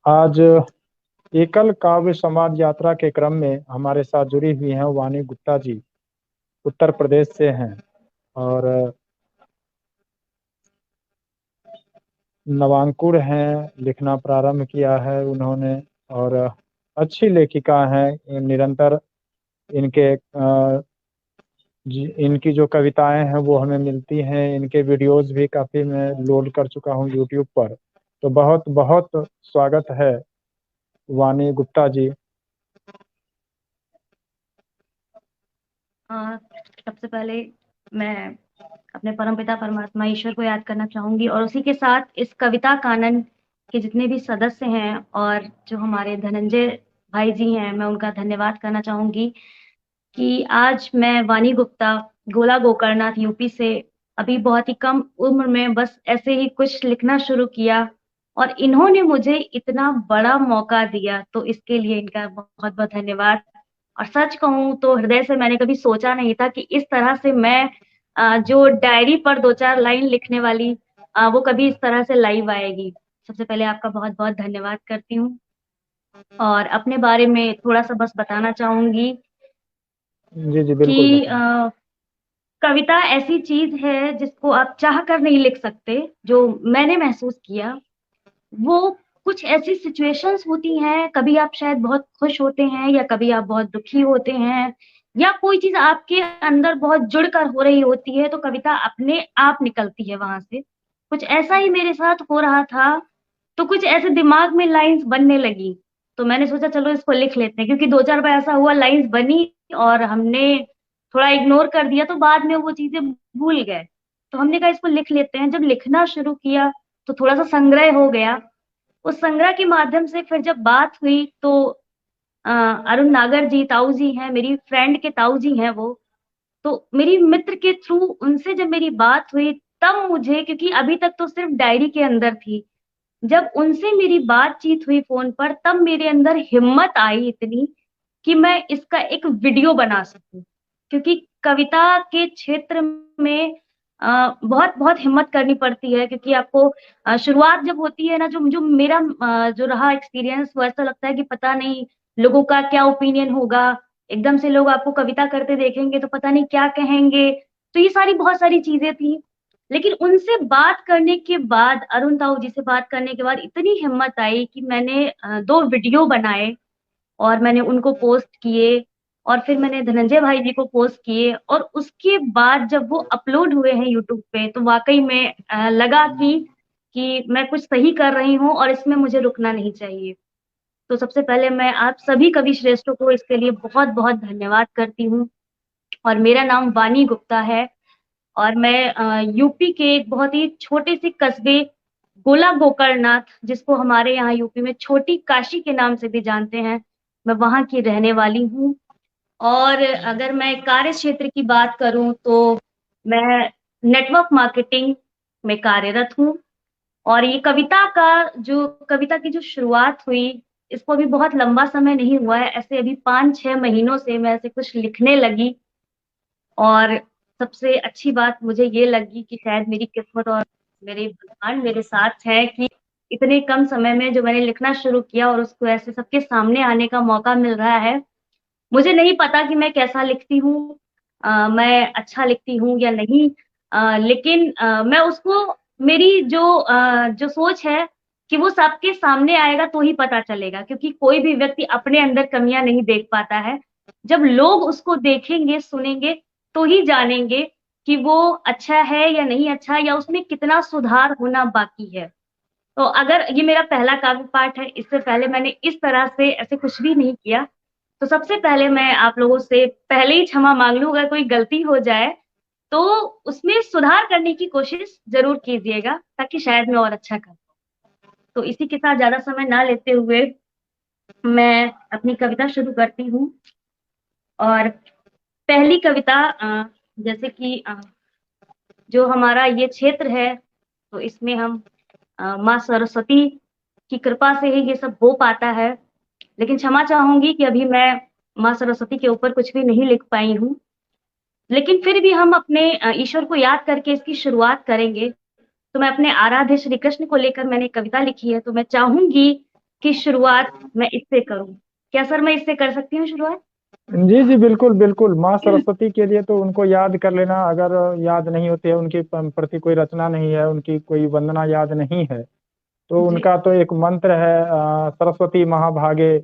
आज एकल काव्य समाज यात्रा के क्रम में हमारे साथ जुड़ी हुई हैं वानी गुप्ता जी। उत्तर प्रदेश से हैं और नवांकुर हैं, लिखना प्रारंभ किया है उन्होंने। और अच्छी लेखिका हैं। निरंतर इनके इनकी जो कविताएं हैं वो हमें मिलती हैं। इनके वीडियोस भी काफ़ी मैं लोड कर चुका हूँ यूट्यूब पर। तो बहुत बहुत स्वागत है वानी गुप्ता जी। अ, सबसे पहले मैं अपने परमपिता परमात्मा ईश्वर को याद करना चाहूंगी और उसी के साथ इस कविता कानन के जितने भी सदस्य हैं और जो हमारे धनंजय भाई जी हैं, मैं उनका धन्यवाद करना चाहूंगी कि आज मैं वानी गुप्ता, गोला गोकर्णनाथ यूपी से अभी बहुत ही कम उम्र में बस ऐसे ही कुछ लिखना शुरू किया और इन्होंने मुझे इतना बड़ा मौका दिया, तो इसके लिए इनका बहुत बहुत धन्यवाद। और सच कहूँ तो हृदय से मैंने कभी सोचा नहीं था कि इस तरह से मैं जो डायरी पर दो चार लाइन लिखने वाली वो कभी इस तरह से लाइव आएगी। सबसे पहले आपका बहुत बहुत धन्यवाद करती हूँ और अपने बारे में थोड़ा सा बस बताना चाहूंगी जी जी, कि बिल्कुल बताएं। कविता ऐसी चीज है जिसको आप चाह कर नहीं लिख सकते। जो मैंने महसूस किया वो कुछ ऐसी सिचुएशंस होती हैं, कभी आप शायद बहुत खुश होते हैं या कभी आप बहुत दुखी होते हैं या कोई चीज आपके अंदर बहुत जुड़कर हो रही होती है, तो कविता अपने आप निकलती है वहां से। कुछ ऐसा ही मेरे साथ हो रहा था, तो कुछ ऐसे दिमाग में लाइंस बनने लगी, तो मैंने सोचा चलो इसको लिख लेते हैं, क्योंकि दो चार बार ऐसा हुआ लाइंस बनी और हमने थोड़ा इग्नोर कर दिया तो बाद में वो चीजें भूल गए। तो हमने कहा इसको लिख लेते हैं। जब लिखना शुरू किया तो थोड़ा सा संग्रह हो गया। उस संग्रह के माध्यम से फिर जब बात हुई तो अरुण नागर जी, ताऊ जी हैं, मेरी फ्रेंड के ताऊ जी हैं वो, तो मेरी मित्र के थ्रू उनसे जब मेरी बात हुई तब मुझे, क्योंकि अभी तक तो सिर्फ डायरी के अंदर थी, जब उनसे मेरी बातचीत हुई फोन पर तब मेरे अंदर हिम्मत आई इतनी कि मैं इसका एक वीडियो बना सकूं। क्योंकि कविता के क्षेत्र में बहुत बहुत हिम्मत करनी पड़ती है, क्योंकि आपको शुरुआत जब होती है ना, जो जो मेरा जो रहा एक्सपीरियंस, वो ऐसा लगता है कि पता नहीं लोगों का क्या ओपिनियन होगा। एकदम से लोग आपको कविता करते देखेंगे तो पता नहीं क्या कहेंगे। तो ये सारी बहुत सारी चीजें थी। लेकिन उनसे बात करने के बाद, अरुण ताऊ जी से बात करने के बाद इतनी हिम्मत आई कि मैंने दो वीडियो बनाए और मैंने उनको पोस्ट किए और फिर मैंने धनंजय भाई जी को पोस्ट किए और उसके बाद जब वो अपलोड हुए हैं यूट्यूब पे तो वाकई में लगा कि मैं कुछ सही कर रही हूँ और इसमें मुझे रुकना नहीं चाहिए। तो सबसे पहले मैं आप सभी कवि श्रेष्ठों को इसके लिए बहुत बहुत धन्यवाद करती हूँ। और मेरा नाम वानी गुप्ता है और मैं यूपी के एक बहुत ही छोटे से कस्बे गोला गोकर्णनाथ, जिसको हमारे यहाँ यूपी में छोटी काशी के नाम से भी जानते हैं, मैं वहां की रहने वाली हूँ। और अगर मैं कार्य क्षेत्र की बात करूं तो मैं नेटवर्क मार्केटिंग में कार्यरत हूँ। और ये कविता की जो शुरुआत हुई, इसको अभी बहुत लंबा समय नहीं हुआ है, ऐसे अभी 5-6 महीनों से मैं ऐसे कुछ लिखने लगी। और सबसे अच्छी बात मुझे ये लगी कि शायद मेरी किस्मत और मेरे भगवान मेरे साथ है कि इतने कम समय में जो मैंने लिखना शुरू किया और उसको ऐसे सबके सामने आने का मौका मिल रहा है। मुझे नहीं पता कि मैं कैसा लिखती हूँ, मैं अच्छा लिखती हूँ या नहीं, लेकिन मैं उसको, मेरी जो सोच है कि वो सबके सामने आएगा तो ही पता चलेगा, क्योंकि कोई भी व्यक्ति अपने अंदर कमियां नहीं देख पाता है। जब लोग उसको देखेंगे सुनेंगे तो ही जानेंगे कि वो अच्छा है या नहीं अच्छा, या उसमें कितना सुधार होना बाकी है। तो अगर ये मेरा पहला काव्य पाठ है, इससे पहले मैंने इस तरह से ऐसे कुछ भी नहीं किया। तो सबसे पहले मैं आप लोगों से पहले ही क्षमा मांग लूं, अगर कोई गलती हो जाए तो उसमें सुधार करने की कोशिश जरूर कीजिएगा, ताकि शायद मैं और अच्छा कर पाऊं। तो इसी के साथ ज्यादा समय ना लेते हुए मैं अपनी कविता शुरू करती हूँ। और पहली कविता, जैसे कि जो हमारा ये क्षेत्र है, तो इसमें हम माँ सरस्वती की कृपा से ही ये सब हो पाता है। लेकिन क्षमा चाहूंगी कि अभी मैं माँ सरस्वती के ऊपर कुछ भी नहीं लिख पाई हूँ। लेकिन फिर भी हम अपने ईश्वर को याद करके इसकी शुरुआत करेंगे। तो मैं अपने आराध्य श्री कृष्ण को लेकर मैंने कविता लिखी है, तो मैं चाहूंगी कि शुरुआत मैं इससे करूं। क्या सर मैं इससे कर सकती हूँ शुरुआत? जी जी, बिल्कुल बिल्कुल। माँ सरस्वती के लिए तो उनको याद कर लेना, अगर याद नहीं होती है, उनके प्रति कोई रचना नहीं है, उनकी कोई वंदना याद नहीं है, तो जी। उनका तो एक मंत्र है, सरस्वती महाभागे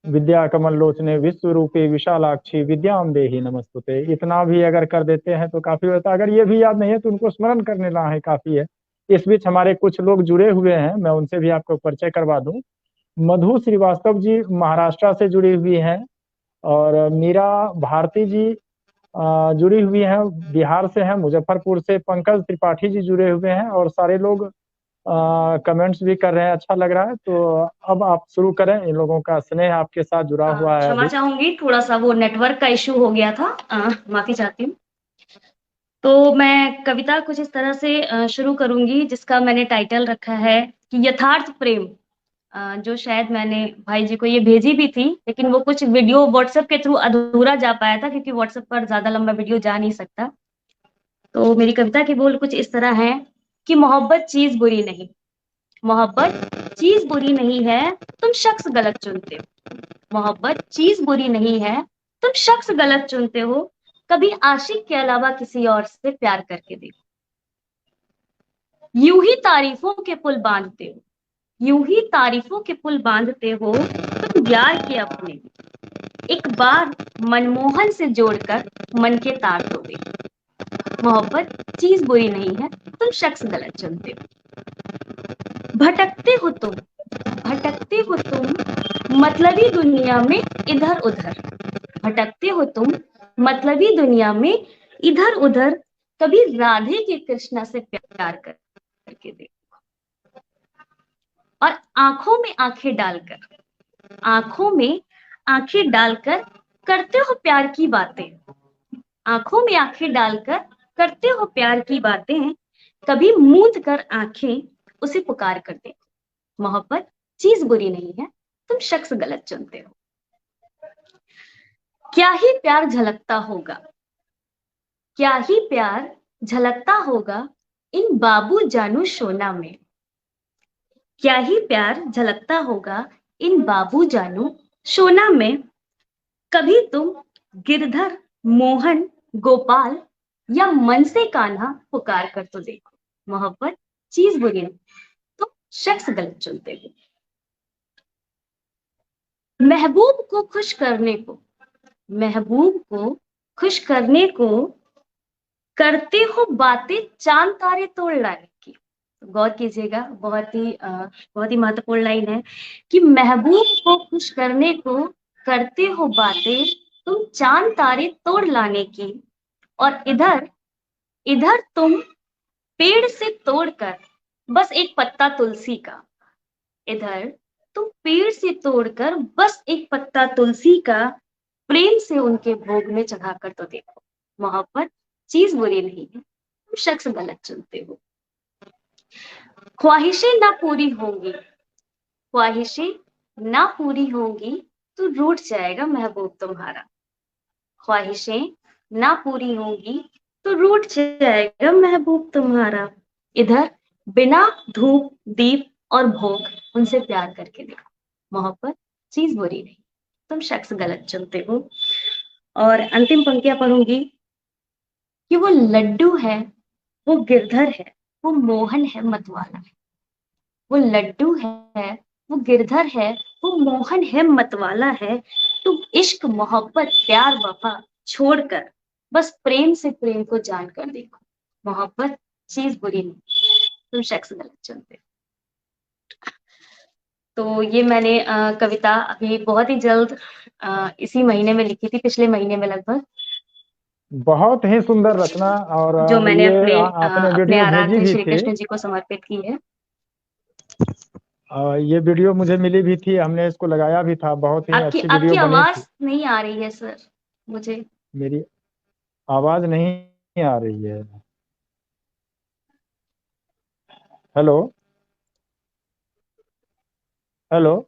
विद्या कमल लोचने विश्व रूपी विशालाक्षी विद्याम देही नमस्तुते। इतना भी अगर कर देते हैं तो काफी होता है। अगर ये भी याद नहीं है तो उनको स्मरण कर लेना है, काफी है। इस बीच हमारे कुछ लोग जुड़े हुए हैं, मैं उनसे भी आपको परिचय करवा दूं। मधु श्रीवास्तव जी महाराष्ट्र से जुड़ी हुई हैं, और मीरा भारती जी जुड़ी हुई हैं, बिहार से हैं, मुजफ्फरपुर से पंकज त्रिपाठी जी जुड़े हुए हैं, और सारे लोग कमेंट्स भी कर रहे हैं, अच्छा लग रहा है। तो अब आप शुरू करें, इन लोगों का स्नेह आपके साथ जुड़ा हुआ है क्षमा अभी। चाहूंगी, थोड़ा सा वो नेटवर्क का इशू हो गया था, माफी चाहती हूँ। तो मैं कविता कुछ इस तरह से शुरू करूंगी, जिसका मैंने टाइटल रखा है कि यथार्थ प्रेम। जो शायद मैंने भाई जी को ये भेजी भी थी, लेकिन वो कुछ वीडियो व्हाट्सएप के थ्रू अधूरा जा पाया था, क्योंकि व्हाट्सएप पर ज्यादा लंबा वीडियो जा नहीं सकता। तो मेरी कविता के बोल कुछ इस तरह हैं कि मोहब्बत चीज बुरी नहीं, मोहब्बत चीज बुरी नहीं है, तुम शख्स गलत चुनते हो। मोहब्बत चीज बुरी नहीं है, तुम शख्स गलत चुनते हो। कभी आशिक के अलावा किसी और से प्यार करके देखो। यूं ही तारीफों के पुल बांधते हो, यूं ही तारीफों के पुल बांधते हो तुम यार के अपने। एक बार मनमोहन से जोड़कर मन के तार दोगे। मोहब्बत चीज बुरी नहीं है, तुम शख्स गलत चुनते हो। भटकते हो तुम, भटकते हो तुम मतलबी दुनिया में इधर उधर। भटकते हो तुम मतलबी दुनिया में इधर उधर। कभी राधे के कृष्णा से प्यार करके देखो। और आंखों में आंखें डालकर, आंखों में आंखें डालकर करते हो प्यार की बातें। आंखों में आंखें डालकर करते हो प्यार की बातें। कभी मूंद कर आंखें उसे पुकार कर देखो। मोहब्बत चीज बुरी नहीं है, तुम शख्स गलत चुनते हो। क्या ही प्यार झलकता होगा, क्या ही प्यार झलकता होगा इन बाबू जानू शोना में। क्या ही प्यार झलकता होगा इन बाबू जानू शोना में। कभी तुम गिरधर मोहन गोपाल या मन से कान्हा पुकार कर तो देखो। मोहब्बत चीज बुरी नहीं, तुम शख्स गलत चुनते हो। महबूब को खुश करने को, महबूब को खुश करने को करते हो बातें चांद तारे तोड़ लाने की। गौर कीजिएगा, बहुत ही महत्वपूर्ण लाइन है कि महबूब को खुश करने को करते हो बातें तुम चांद तारे तोड़ लाने की। और इधर, इधर तुम पेड़ से तोड़कर बस एक पत्ता तुलसी का। इधर तुम पेड़ से तोड़कर बस एक पत्ता तुलसी का प्रेम से उनके भोग में चढ़ाकर तो देखो। मोहब्बत चीज बुरी नहीं है, तुम शख्स गलत चुनते हो। ख्वाहिशें ना पूरी होंगी, ख्वाहिशें ना पूरी होंगी तो रूठ जाएगा महबूब तुम्हारा। ख्वाहिशें ना पूरी होंगी तो रूठ जाएगा महबूब तुम्हारा। इधर बिना धूप दीप और भोग उनसे प्यार करके देखो। मोहब्बत चीज बुरी नहीं, तुम शख्स गलत चुनते हो। और अंतिम पंक्तियां पढ़ूंगी कि वो लड्डू है, वो गिरधर है, वो मोहन है मतवाला है। वो लड्डू है, वो गिरधर है, वो मोहन है मतवाला है। तुम इश्क मोहब्बत प्यार वफा छोड़कर बस प्रेम से प्रेम को जानकर देखो। मोहब्बत चीज बुरी नहीं, तुम शख्स गलत चुनते हो। तो ये मैंने कविता अभी बहुत ही जल्द इसी महीने में लिखी थी, पिछले महीने में लगभग। बहुत ही सुंदर रचना। और जो मैंने ये आपने अपने वीडियो भेजी आराध्य भी श्री थी। कृष्ण जी को समर्पित की है। ये वीडियो मुझे मिली भी थी, हमने इसको लगाया भी था, बहुत ही आपकी अच्छी आपकी वीडियो बनी आवाज थी। नहीं आ रही है सर मुझे। मेरी आवाज नहीं आ रही है? हेलो, हेलो,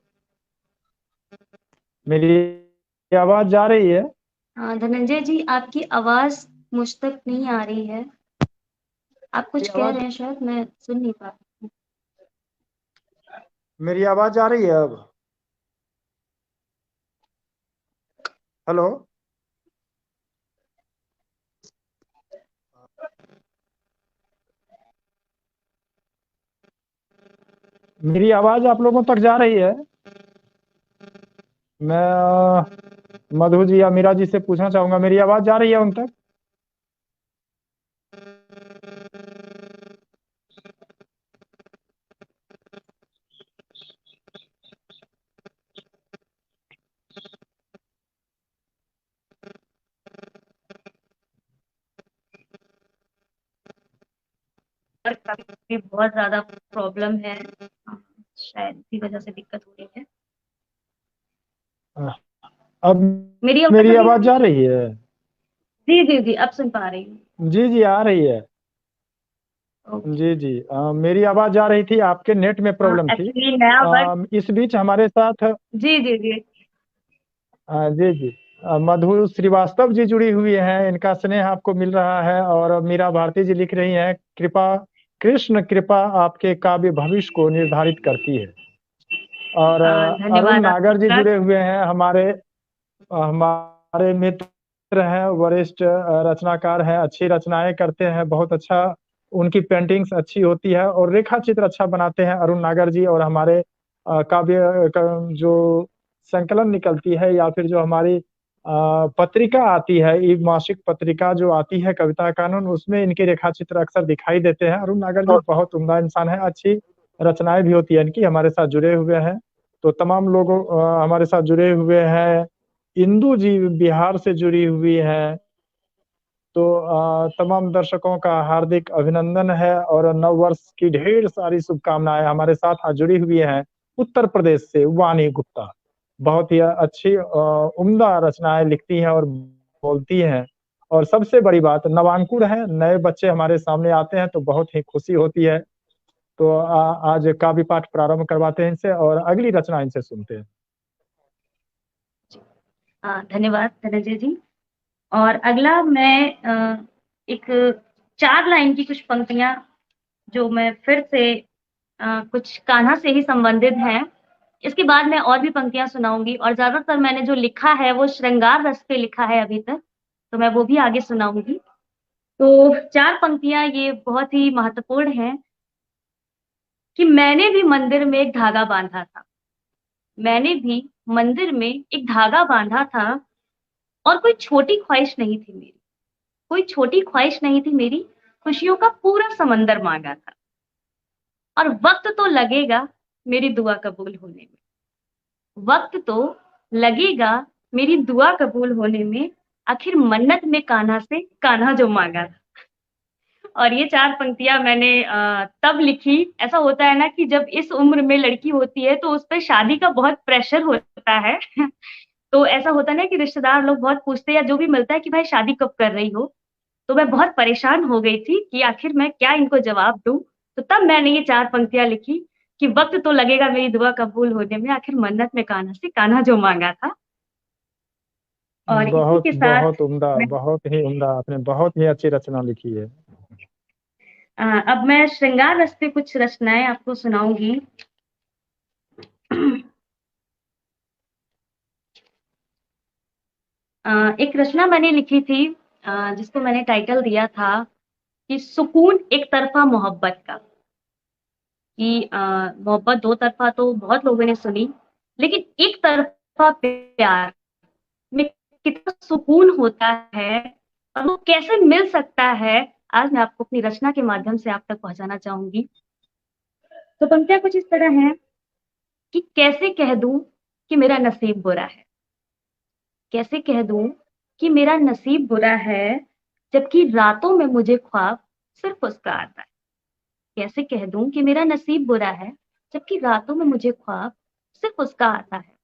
मेरी आवाज जा रही है? हाँ धनंजय जी, आपकी आवाज मुझ तक नहीं आ रही है। आप मेरी कुछ कह आवाज रहे हैं, शायद मैं सुन नहीं पा रही हूँ। मेरी आवाज आ रही है अब? हेलो। मेरी आवाज आप लोगों तक जा रही है? मैं मधु जी या मीरा जी से पूछना चाहूंगा, मेरी आवाज जा रही है उन तक? और काफी बहुत ज्यादा प्रॉब्लम है, शायद इसी वजह से दिक्कत हो रही है। अब मेरी आवाज मेरी अभी आ आवाज रही जा है? रही है? जी जी जी, अब सुन पा रही हूँ। जी जी, आ रही है। ओके। जी जी, मेरी आवाज जा रही थी, आपके नेट में प्रॉब्लम थी। एक्चुअली नया वर्क। इस बीच हमारे साथ जी जी जी। जी जी, मधु श्रीवास्तव जी जुड़ी हुई हैं, इनका स्नेह आपको मिल रहा है। और मीरा भारती जी लिख रही हैं, कृपा, कृष्ण कृपा आपके काव्य भविष्य को निर्धारित करती है। और अरुण धन्यवाद नागर जी आपका। जुड़े हुए हैं, हमारे हमारे मित्र हैं, वरिष्ठ रचनाकार हैं, अच्छी रचनाएं करते हैं, बहुत अच्छा, उनकी पेंटिंग्स अच्छी होती है और रेखा चित्र अच्छा बनाते हैं अरुण नागर जी। और हमारे काव्य जो संकलन निकलती है या फिर जो हमारी पत्रिका आती है, ई मासिक पत्रिका जो आती है कविता कानून, उसमें इनके रेखा चित्र अक्सर दिखाई देते हैं। अरुण नागर जी बहुत उम्दा इंसान है, अच्छी रचनाएं भी होती है इनकी, हमारे साथ जुड़े हुए हैं। तो तमाम लोगों हमारे साथ जुड़े हुए हैं। इंदू जी बिहार से जुड़ी हुई है। तो तमाम दर्शकों का हार्दिक अभिनंदन है और नव वर्ष की ढेर सारी शुभकामनाएं। हमारे साथ आज जुड़ी हुई हैं उत्तर प्रदेश से वाणी गुप्ता, बहुत ही अच्छी उम्दा रचनाएं लिखती हैं और बोलती हैं। और सबसे बड़ी बात, नवांकुर है, नए बच्चे हमारे सामने आते हैं तो बहुत ही खुशी होती है। तो आज काव्य पाठ प्रारंभ करवाते हैं इनसे और अगली रचना इनसे सुनते हैं। धन्यवाद धनंजय जी। और अगला मैं एक 4 लाइन की कुछ पंक्तियां, जो मैं फिर से कुछ कान्हा से ही संबंधित हैं। इसके बाद मैं और भी पंक्तियां सुनाऊंगी, और ज्यादातर मैंने जो लिखा है वो श्रृंगार रस पे लिखा है अभी तक, तो मैं वो भी आगे सुनाऊंगी। तो 4 पंक्तियां ये बहुत ही महत्वपूर्ण हैं कि मैंने भी मंदिर में एक धागा बांधा था। मैंने भी मंदिर में एक धागा बांधा था, और कोई छोटी ख्वाहिश नहीं थी मेरी। कोई छोटी ख्वाहिश नहीं थी मेरी, खुशियों का पूरा समंदर मांगा था। और वक्त तो लगेगा मेरी दुआ कबूल होने में। वक्त तो लगेगा मेरी दुआ कबूल होने में, आखिर मन्नत में कान्हा से कान्हा जो मांगा था। और ये 4 पंक्तियां मैंने तब लिखी। ऐसा होता है ना कि जब इस उम्र में लड़की होती है तो उस पर शादी का बहुत प्रेशर होता है। तो ऐसा होता है ना कि रिश्तेदार लोग बहुत पूछते हैं या जो भी मिलता है कि भाई शादी कब कर रही हो। तो मैं बहुत परेशान हो गई थी कि आखिर मैं क्या इनको जवाब दूं। तो तब मैंने ये 4 पंक्तियां लिखी कि वक्त तो लगेगा मेरी दुआ कबूल होने में, आखिर मन्नत में कान्हा से कान्हा जो मांगा था। और इसी बहुत के साथ बहुत उम्दा, मैं बहुत ही उम्दा, आपने बहुत ही अच्छी रचना लिखी है। अब मैं श्रृंगार रस पे कुछ रचनाएं आपको सुनाऊंगी। एक रचना मैंने लिखी थी, जिसको मैंने टाइटल दिया था कि सुकून एक तरफा मोहब्बत का। कि मोहब्बत दो तरफा तो बहुत लोगों ने सुनी, लेकिन एक तरफा प्यार में कितना सुकून होता है, और वो कैसे मिल सकता है, आज मैं आपको अपनी रचना के माध्यम से आप तक पहुंचाना चाहूंगी। तो पंक्तियां कुछ इस तरह हैं कि कैसे कह दूं कि मेरा नसीब बुरा है। कैसे कह दूं कि मेरा नसीब बुरा है, जबकि रातों में मुझे ख्वाब सिर्फ उसका आता है। कैसे कह दूं कि मेरा नसीब बुरा है, जबकि रातों में मुझे ख्वाब सिर्फ उसका आता है।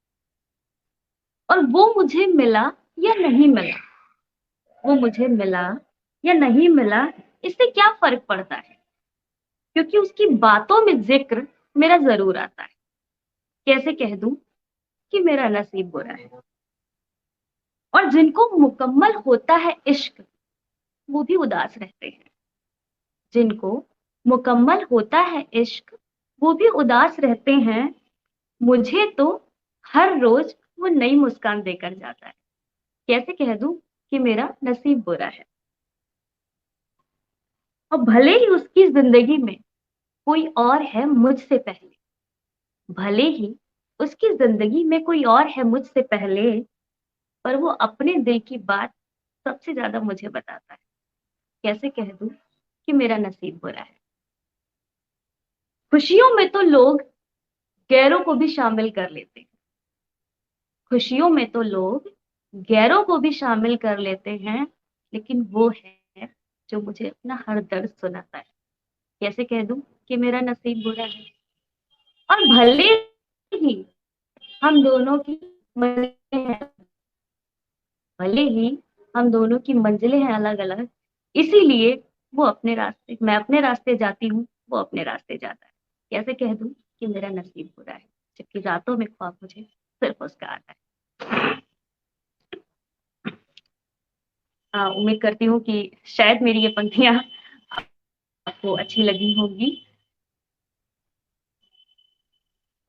और वो मुझे मिला या नहीं मिला, वो मुझे मिला या नहीं मिला, इससे क्या फर्क पड़ता है, क्योंकि उसकी बातों में जिक्र मेरा जरूर आता है। कैसे कह दूं कि मेरा नसीब बुरा है। और जिनको मुकम्मल होता है इश्क, वो भी उदास रहते हैं। जिनको मुकम्मल होता है इश्क, वो भी उदास रहते हैं। मुझे तो हर रोज वो नई मुस्कान देकर जाता है। कैसे कह दूं कि मेरा नसीब बुरा है। और भले ही उसकी जिंदगी में कोई और है मुझसे पहले, भले ही उसकी जिंदगी में कोई और है मुझसे पहले, पर वो अपने दिल की बात सबसे ज्यादा मुझे बताता है। कैसे कह दूं कि मेरा नसीब बुरा है। खुशियों में तो लोग गैरों को भी शामिल कर लेते हैं। खुशियों में तो लोग गैरों को भी शामिल कर लेते हैं, लेकिन वो है जो मुझे अपना हर दर्द सुनाता है। कैसे कह दूं कि मेरा नसीब बुरा है। और भले ही हम दोनों की मंजिलें हैं, भले ही हम दोनों की मंजिलें हैं अलग अलग, इसीलिए वो अपने रास्ते, मैं अपने रास्ते जाती हूँ, वो अपने रास्ते जाता है। कैसे कह दूं कि मेरा नसीब बुरा है, जबकि रातों में ख्वाब मुझे सिर्फ उसका आता है। उम्मीद करती हूँ कि शायद मेरी ये पंक्तियां आपको अच्छी लगी होंगी।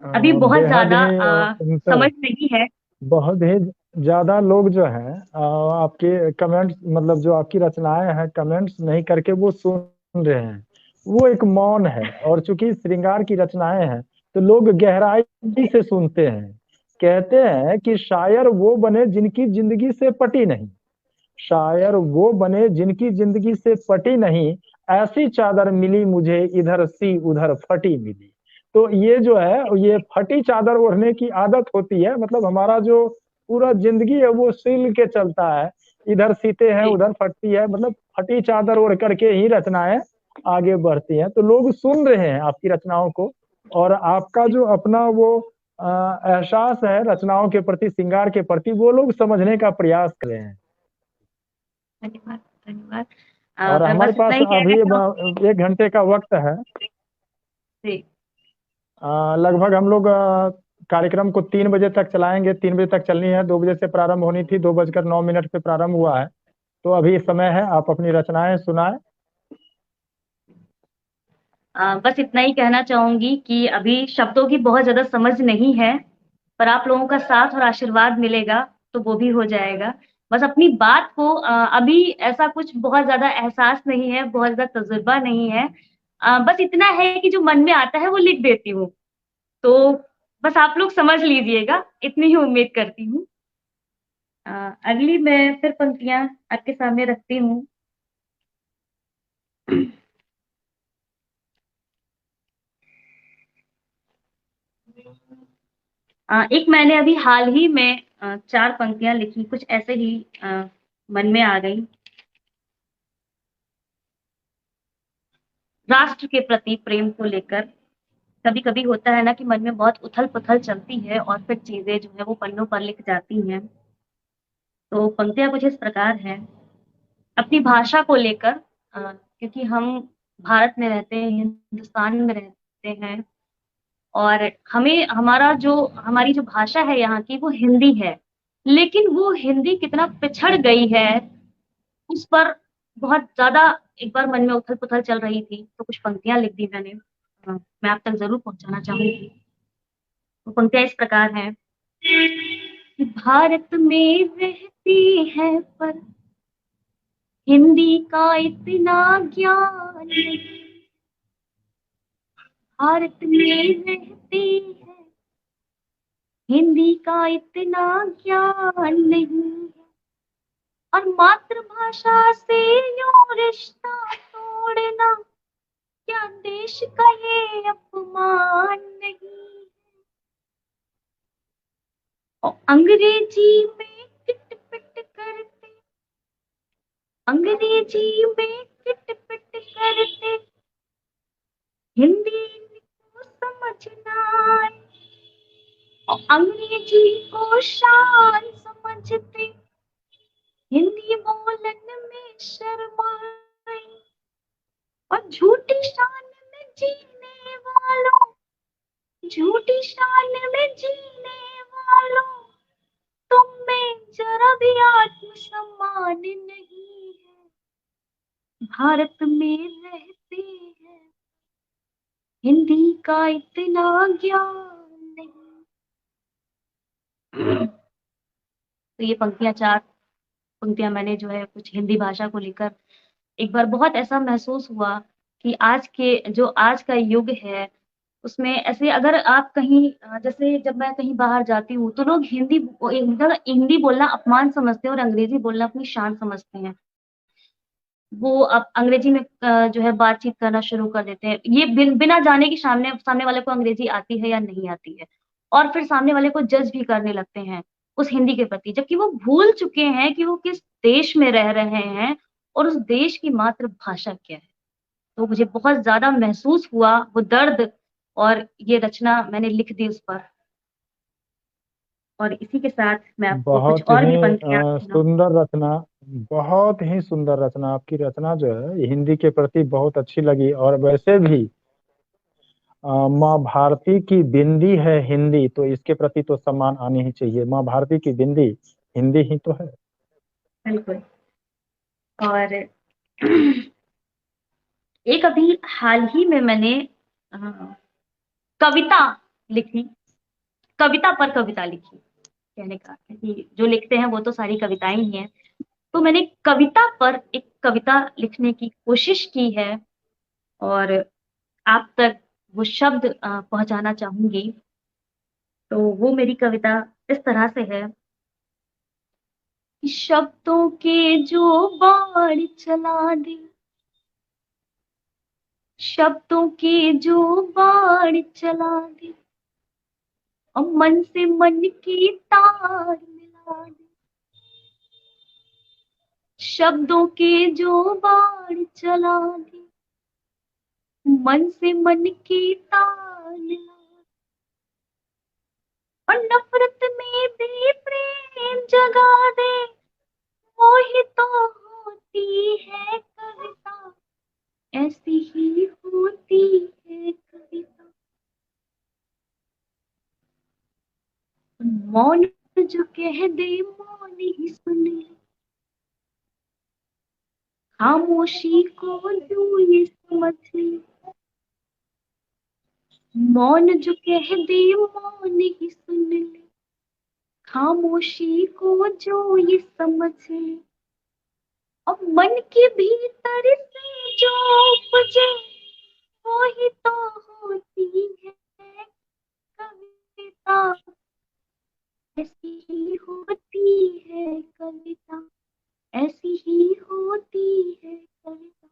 अभी बहुत बेहद ज्यादा ही सुंदर। समझ नहीं है। बहुत ही ज्यादा लोग जो हैं आपके कमेंट्स, मतलब जो आपकी रचनाएं हैं, कमेंट्स नहीं करके वो सुन रहे हैं। वो एक मौन है, और चूंकि श्रृंगार की रचनाएं हैं तो लोग गहराई से सुनते हैं। कहते हैं कि शायर वो बने जिनकी जिंदगी से पटी नहीं, शायर वो बने जिनकी जिंदगी से पटी नहीं, ऐसी चादर मिली मुझे इधर सी उधर फटी मिली। तो ये जो है, ये फटी चादर ओढ़ने की आदत होती है। मतलब हमारा जो पूरा जिंदगी है वो सिल के चलता है, इधर सीते हैं जी। उधर फटती है। मतलब फटी चादर ओढ़ करके ही रचनाएं आगे बढ़ती हैं। तो लोग सुन रहे हैं आपकी रचनाओं को, और आपका जो अपना वो एहसास है रचनाओं के प्रति, श्रृंगार के प्रति, वो लोग समझने का प्रयास कर रहे हैं। धन्यवाद, धन्यवाद। और मैं हमारे बस इतना पास ही कहना अभी चाहूंगी। 1 घंटे का वक्त है। जी। लगभग हम लोग कार्यक्रम को 3 बजे तक चलाएंगे। 3 बजे तक चलनी है, 2 बजे से प्रारंभ होनी थी, 2:09 पे प्रारंभ हुआ है। तो अभी समय है, आप अपनी रचनाएं सुनाएं। बस इतना ही कहना चाहूंगी कि अभी शब्दों की बहुत ज्यादा समझ नहीं है, पर आप लोगों का साथ और आशीर्वाद मिलेगा तो वो भी हो जाएगा। बस अपनी बात को अभी ऐसा कुछ बहुत ज्यादा एहसास नहीं है, बहुत ज्यादा तजुर्बा नहीं है। बस इतना है कि जो मन में आता है वो लिख देती हूँ। तो बस आप लोग समझ लीजिएगा, इतनी ही उम्मीद करती हूँ। अगली मैं फिर पंक्तियां आपके सामने रखती हूँ। एक मैंने अभी हाल ही में 4 पंक्तियां लिखी, कुछ ऐसे ही मन में आ गई। राष्ट्र के प्रति प्रेम को लेकर कभी कभी होता है ना कि मन में बहुत उथल पुथल चलती है और फिर चीजें जो है वो पन्नों पर लिख जाती हैं। तो पंक्तियां कुछ इस प्रकार हैं। अपनी भाषा को लेकर, क्योंकि हम भारत में रहते हैं, हिंदुस्तान में रहते हैं, और हमें हमारी जो भाषा है यहाँ की वो हिंदी है, लेकिन वो हिंदी कितना पिछड़ गई है उस पर बहुत ज्यादा एक बार मन में उथल पुथल चल रही थी, तो कुछ पंक्तियां लिख दी मैंने। मैं आप तक जरूर पहुंचाना चाहूंगी। वो पंक्तियां इस प्रकार हैं कि भारत में रहती है पर हिंदी का इतना ज्ञान नहीं, भारत में रहती है हिंदी का इतना ज्ञान नहीं, और मातृभाषा से यूं रिश्ता तोड़ना क्या देश का ये अपमान नहीं। और अंग्रेजी में किट पिट करते, अंग्रेजी में किट पिट करते हिंदी को समझना आए, और अंग्रेजी को शान समझते हिंदी बोलन में शर्माए, और झूठी शान में जीने वालों, झूठी शान में जीने वालों, तुम में जरा भी आत्मसम्मान नहीं है। भारत में रहते हैं हिंदी का इतना ज्ञान नहीं। तो ये पंक्तियाँ 4 पंक्तियाँ मैंने जो है कुछ हिंदी भाषा को लेकर एक बार बहुत ऐसा महसूस हुआ कि आज का युग है, उसमें ऐसे अगर आप कहीं जैसे जब मैं कहीं बाहर जाती हूँ, तो लोग हिंदी बोलना अपमान समझते हैं और अंग्रेज़ी बोलना अपनी शान समझते हैं। वो अब अंग्रेजी में जो है बातचीत करना शुरू कर देते हैं। ये बिना जाने कि सामने सामने वाले को अंग्रेजी आती है या नहीं आती है। और फिर सामने वाले को जज भी करने लगते हैं उस हिंदी के प्रति, जबकि वो भूल चुके हैं कि वो किस देश में रह रहे हैं और उस देश की मातृभाषा क्या है। तो मुझे बहुत ज़्यादा महसूस हुआ वो दर्द, और ये रचना मैंने लिख दी उस पर। और इसी के साथ मैं आपको कुछ बहुत और ही भी पंक्तियाँ सुनाऊँ। सुंदर रचना, बहुत ही सुंदर रचना। आपकी रचना जो है हिंदी के प्रति बहुत अच्छी लगी। और वैसे भी माँ भारती की बिंदी है हिंदी, तो इसके प्रति तो सम्मान आनी ही चाहिए। माँ भारती की बिंदी हिंदी ही तो है। बिल्कुल। और एक अभी हाल ही में मैंने अ, कविता लिखी, कविता पर कविता लिखी। कहने का अर्थ है कि जो लिखते हैं वो तो सारी कविताएँ ही हैं। तो मैंने कविता पर एक कविता लिखने की कोशिश की है और आप तक वो शब्द पहुँचाना चाहूँगी। तो वो मेरी कविता इस तरह से है कि शब्दों के जो बाढ़ चला दे, शब्दों के जो बाढ़ चला दे, और मन से मन की तार मिला दे। शब्दों के जो बाढ़ चला दे, मन से मन की तार मिला दे, और नफरत में भी प्रेम जगा दे। वो ही तो होती है कविता, ऐसी ही होती है कविता। मौन जो कह दे मौन ही सुन ले, खामोशी को यूं ये समझ ले। मौन जो कह दे मौन ही सुन ले, खामोशी को जो ये समझ ले। और मन के भीतर से जो उपजे, वो ही तो होती है कविता, ऐसी ही होती है कविता, ऐसी ही होती है कविता।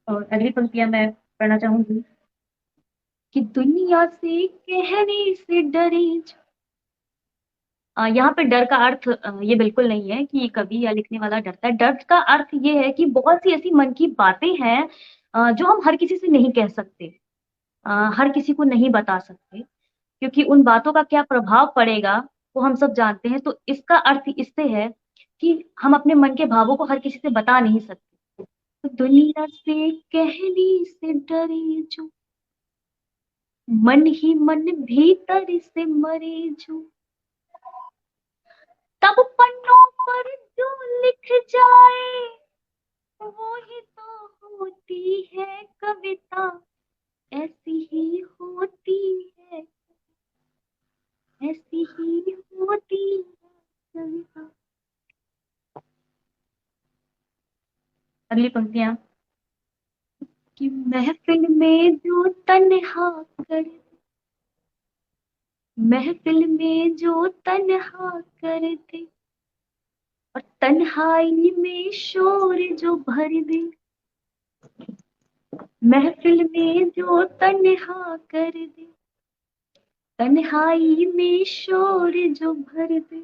और अगली पंक्तियां मैं पढ़ना चाहूंगी कि दुनिया से कहने से डरे जो। यहाँ पे डर का अर्थ ये बिल्कुल नहीं है कि कवि या लिखने वाला डरता है। डर का अर्थ ये है कि बहुत सी ऐसी मन की बातें हैं जो हम हर किसी से नहीं कह सकते, हर किसी को नहीं बता सकते, क्योंकि उन बातों का क्या प्रभाव पड़ेगा वो हम सब जानते हैं। तो इसका अर्थ इससे है कि हम अपने मन के भावों को हर किसी से बता नहीं सकते। तो दुनिया से कहने से डरे जो, मन ही मन भीतर से मरे जो, तब पन्नों पर जो लिख जाए, वो ही तो होती है कविता, ऐसी ही होती है, ऐसी ही होती है कविता। अगली पंक्तियां कि महफिल में जो तन्हा कर, महफिल में जो तन्हा कर दे, और तन्हाई में शोर जो भर दे। महफिल में जो तन्हा कर दे, तन्हाई में शोर जो भर दे,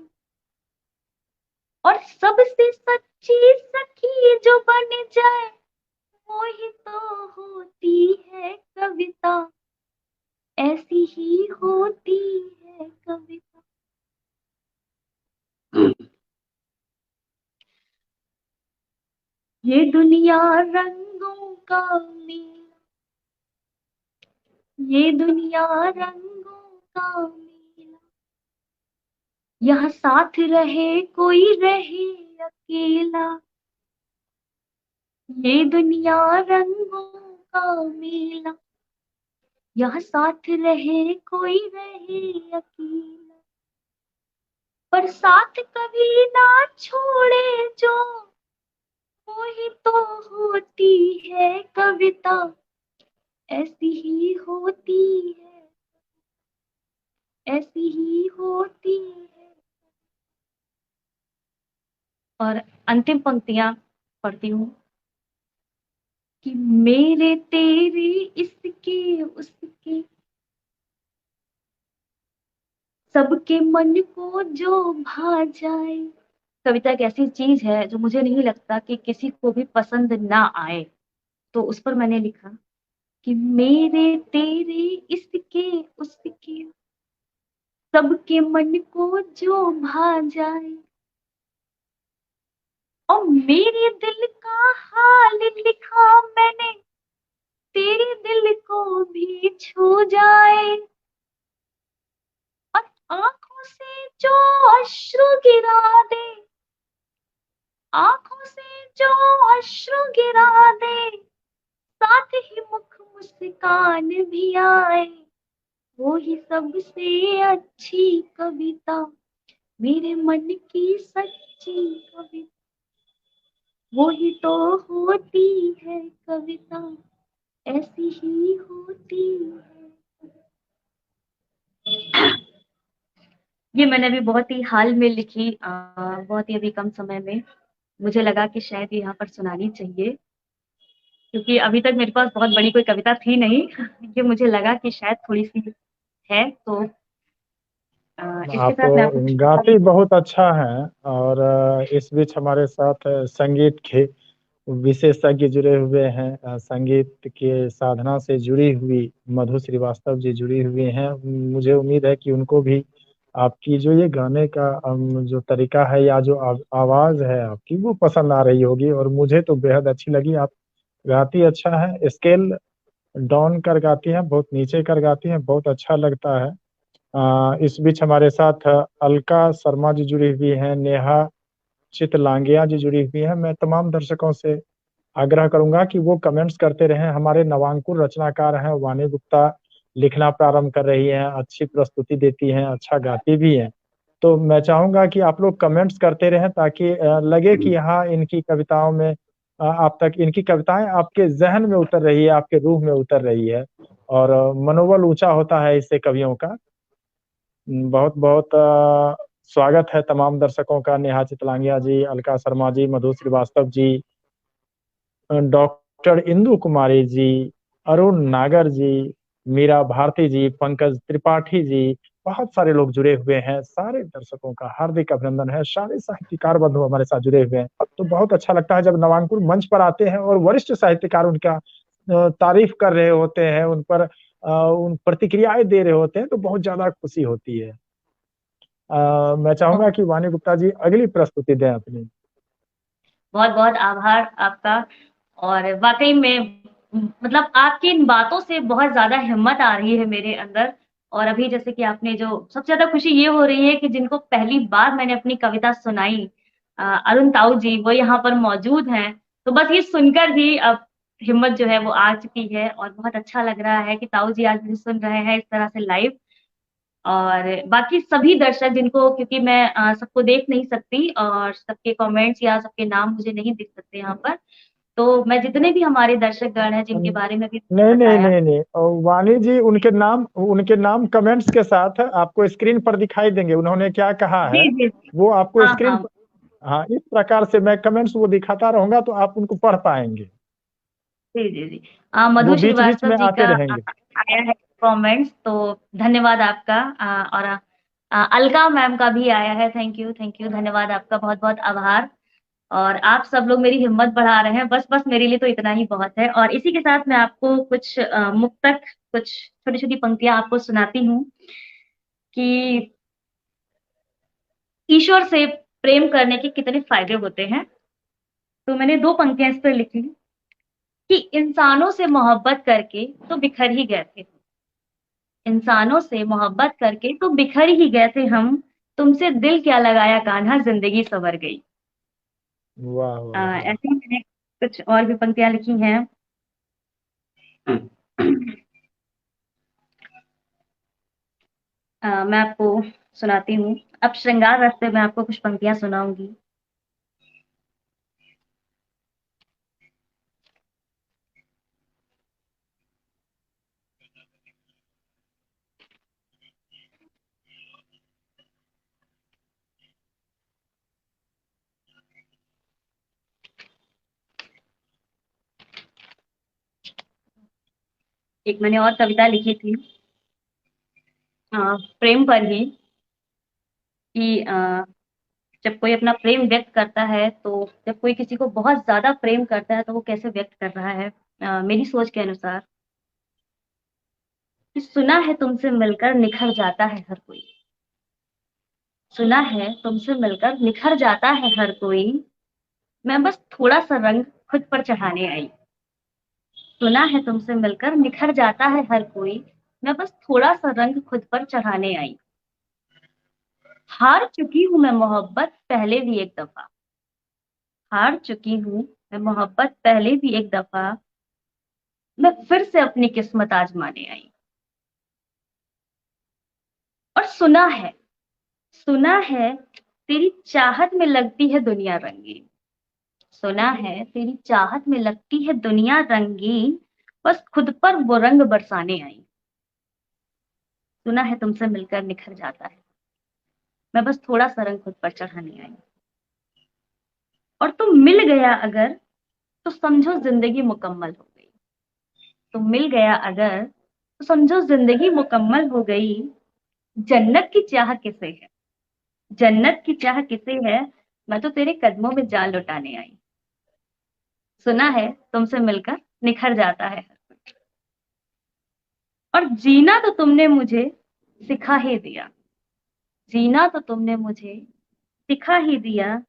और सबसे सच्ची सखी जो बन जाए, वो ही तो होती है कविता, ऐसी ही होती है कविता। ये दुनिया रंगों का मेला, ये दुनिया रंगों का मेला, यहाँ साथ रहे कोई रहे अकेला। ये दुनिया रंगों का मेला, यहाँ साथ रहे कोई रहे अकेला। पर साथ कभी ना छोड़े जो, वो ही तो होती है कविता, ऐसी ही होती है, ऐसी ही होती है। और अंतिम पंक्तियां पढ़ती हूँ कि मेरे तेरे इसके उसके, सबके मन को जो भा जाए। कविता एक ऐसी चीज है जो मुझे नहीं लगता कि किसी को भी पसंद ना आए, तो उस पर मैंने लिखा कि मेरे तेरे इसके उसके, सबके मन को जो भा जाए, और मेरे दिल का हाल लिखा मैंने, तेरे दिल को भी छू जाए। और आंखों से जो अश्रु गिरा दे, आंखों से जो अश्रु गिरा दे, साथ ही मुख मुस्कान भी आए, वो ही सबसे अच्छी कविता, मेरे मन की सच्ची कविता, वो ही तो होती है कविता, ऐसी ही होती है। ये मैंने अभी बहुत ही हाल में लिखी, बहुत ही अभी कम समय में। मुझे लगा कि शायद ये यहाँ पर सुनानी चाहिए, क्योंकि अभी तक मेरे पास बहुत बड़ी कोई कविता थी नहीं। ये मुझे लगा कि शायद थोड़ी-सी है, तो इसके आप साथ मैं आपको कुछ बता गाती बहुत अच्छा हैं, और इस बीच हमारे साथ संगीत के विशेषज्ञ जुड़े हुए हैं, संगीत के साधना से जुड़ी हुई मधु श्रीवास्तव जी जुड़ी हुई हैं। मुझे उम्मीद है कि उनको भी आपकी जो ये गाने का जो तरीका है या जो आवाज़ है आपकी वो पसंद आ रही होगी, और मुझे तो बेहद अच्छी लगी। आप गाती अच्छा है, स्केल डाउन कर गाती हैं, बहुत नीचे कर गाती हैं, बहुत अच्छा लगता है। इस बीच हमारे साथ अलका शर्मा जी जुड़ी हुई हैं, नेहा चितलांगिया जी जुड़ी हुई हैं। मैं तमाम दर्शकों से आग्रह करूँगा कि वो कमेंट्स करते रहें। हमारे नवांकुर रचनाकार हैं वाणी गुप्ता, लिखना प्रारंभ कर रही हैं, अच्छी प्रस्तुति देती हैं, अच्छा गाती भी हैं। तो मैं चाहूँगा कि आप लोग कमेंट्स करते रहें, ताकि लगे कि हाँ, इनकी कविताओं में आप तक इनकी कविताएँ आपके ज़हन में उतर रही है, आपके रूह में उतर रही है, और मनोबल ऊँचा होता है इससे कवियों का। बहुत-बहुत स्वागत है तमाम दर्शकों का, नेहा चितलांगिया जी, अलका शर्मा जी, मधु श्रीवास्तव जी, डॉक्टर इंदु कुमारी जी, अरुण नागर जी, मीरा भारती जी, पंकज त्रिपाठी जी, बहुत सारे लोग जुड़े हुए हैं। सारे दर्शकों का हार्दिक अभिनंदन है। सारे साहित्यकार बंधु हमारे साथ जुड़े हुए हैं। तो बहुत अच्छा लगता है जब नवांकुर मंच पर आते हैं और वरिष्ठ साहित्यकार उनका तारीफ कर रहे होते हैं, उन पर उन प्रतिक्रियाएँ दे रहे होते हैं, तो बहुत ज़्यादा खुशी होती है। मैं चाहूँगा कि वाणी गुप्ता जी अगली प्रस्तुति दें अपनी। बहुत-बहुत आभार आपका। और वाक़ई में मतलब आपकी इन बातों से बहुत ज़्यादा हिम्मत आ रही है मेरे अंदर। और अभी जैसे कि आपने जो सबसे ज़्यादा खुशी ये हो रही है कि जिनको पहली बार मैंने अपनी कविता सुनाई, अरुण ताऊ जी, वो यहाँ पर मौजूद हैं। तो बस ये सुनकर ही अब हिम्मत जो है वो आ चुकी है, और बहुत अच्छा लग रहा है कि ताऊ जी आज मुझे सुन रहे हैं इस तरह से लाइव। और बाकी सभी दर्शक जिनको, क्योंकि मैं सबको देख नहीं सकती और सबके कमेंट्स या सबके नाम मुझे नहीं दिख सकते यहाँ पर, तो मैं जितने भी हमारे दर्शकगण हैं जिनके बारे में भी नहीं, नहीं, बताया। नहीं, नहीं। वाणी जी उनके नाम कमेंट्स के साथ आपको स्क्रीन पर दिखाई देंगे। उन्होंने क्या कहा है, जी, जी। वो आपको हाँ, स्क्रीन हाँ। पर। हाँ, इस प्रकार से मैं कमेंट्स वो दिखाता रहूँगा तो आप उनको पढ़ पाएँगे। जी, जी, जी। वो मधु बीच-बीच श्रीवास्तव में जी आते का रहेंगे। आया है कमेंट्स, तो धन्यवाद आपका। और अलका मैम का भी आया है, थैंक यू, धन्यवाद आपका, बहुत-बहुत आभार। और आप सब लोग मेरी हिम्मत बढ़ा रहे हैं, बस मेरे लिए तो इतना ही बहुत है। और इसी के साथ मैं आपको कुछ मुक्तक, कुछ छोटी-छोटी पंक्तियाँ आपको सुनाती हूँ कि ईश्वर से प्रेम करने के कितने फ़ायदे होते हैं। तो मैंने 2 पंक्तियाँ इस पर लिखी कि इंसानों से मोहब्बत करके तो बिखर ही गए थे। इंसानों से मोहब्बत करके तो बिखर ही गए थे हम, तुमसे दिल क्या लगाया कान्हा ज़िंदगी सँवर गई। वाह, वाह, वाह! ऐसे ही मैंने कुछ और भी पंक्तियाँ लिखी हैं। मैं आपको सुनाती हूँ। अब श्रृंगार रस से मैं आपको कुछ पंक्तियां सुनाऊंगी। एक मैंने और कविता लिखी थी प्रेम पर ही, कि जब कोई अपना प्रेम व्यक्त करता है, तो जब कोई किसी को बहुत ज्यादा प्रेम करता है तो वो कैसे व्यक्त कर रहा है। मेरी सोच के अनुसार कि सुना है तुमसे मिलकर निखर जाता है हर कोई, सुना है तुमसे मिलकर निखर जाता है हर कोई, मैं बस थोड़ा सा रंग खुद पर चढ़ाने आई। सुना है तुमसे मिलकर निखर जाता है हर कोई, मैं बस थोड़ा सा रंग खुद पर चढ़ाने आई। हार चुकी हूं मैं मोहब्बत पहले भी एक दफा, हार चुकी हूं मैं मोहब्बत पहले भी एक दफा, मैं फिर से अपनी किस्मत आजमाने आई। और सुना है तेरी चाहत में लगती है दुनिया रंगीन, सुना है तेरी चाहत में लगती है दुनिया रंगीन, बस खुद पर वो रंग बरसाने आई। सुना है तुमसे मिलकर निखर जाता है, मैं बस थोड़ा सा रंग खुद पर चढ़ाने आई। और तुम मिल गया अगर तो समझो जिंदगी मुकम्मल हो गई, तुम मिल गया अगर तो समझो जिंदगी मुकम्मल हो गई। जन्नत की चाह किसे है, जन्नत की चाह किसे है, मैं तो तेरे कदमों में जान लुटाने आई। सुना है तुमसे मिलकर निखर जाता है। और जीना तो तुमने मुझे सिखा ही दिया, जीना तो तुमने मुझे सिखा ही दिया।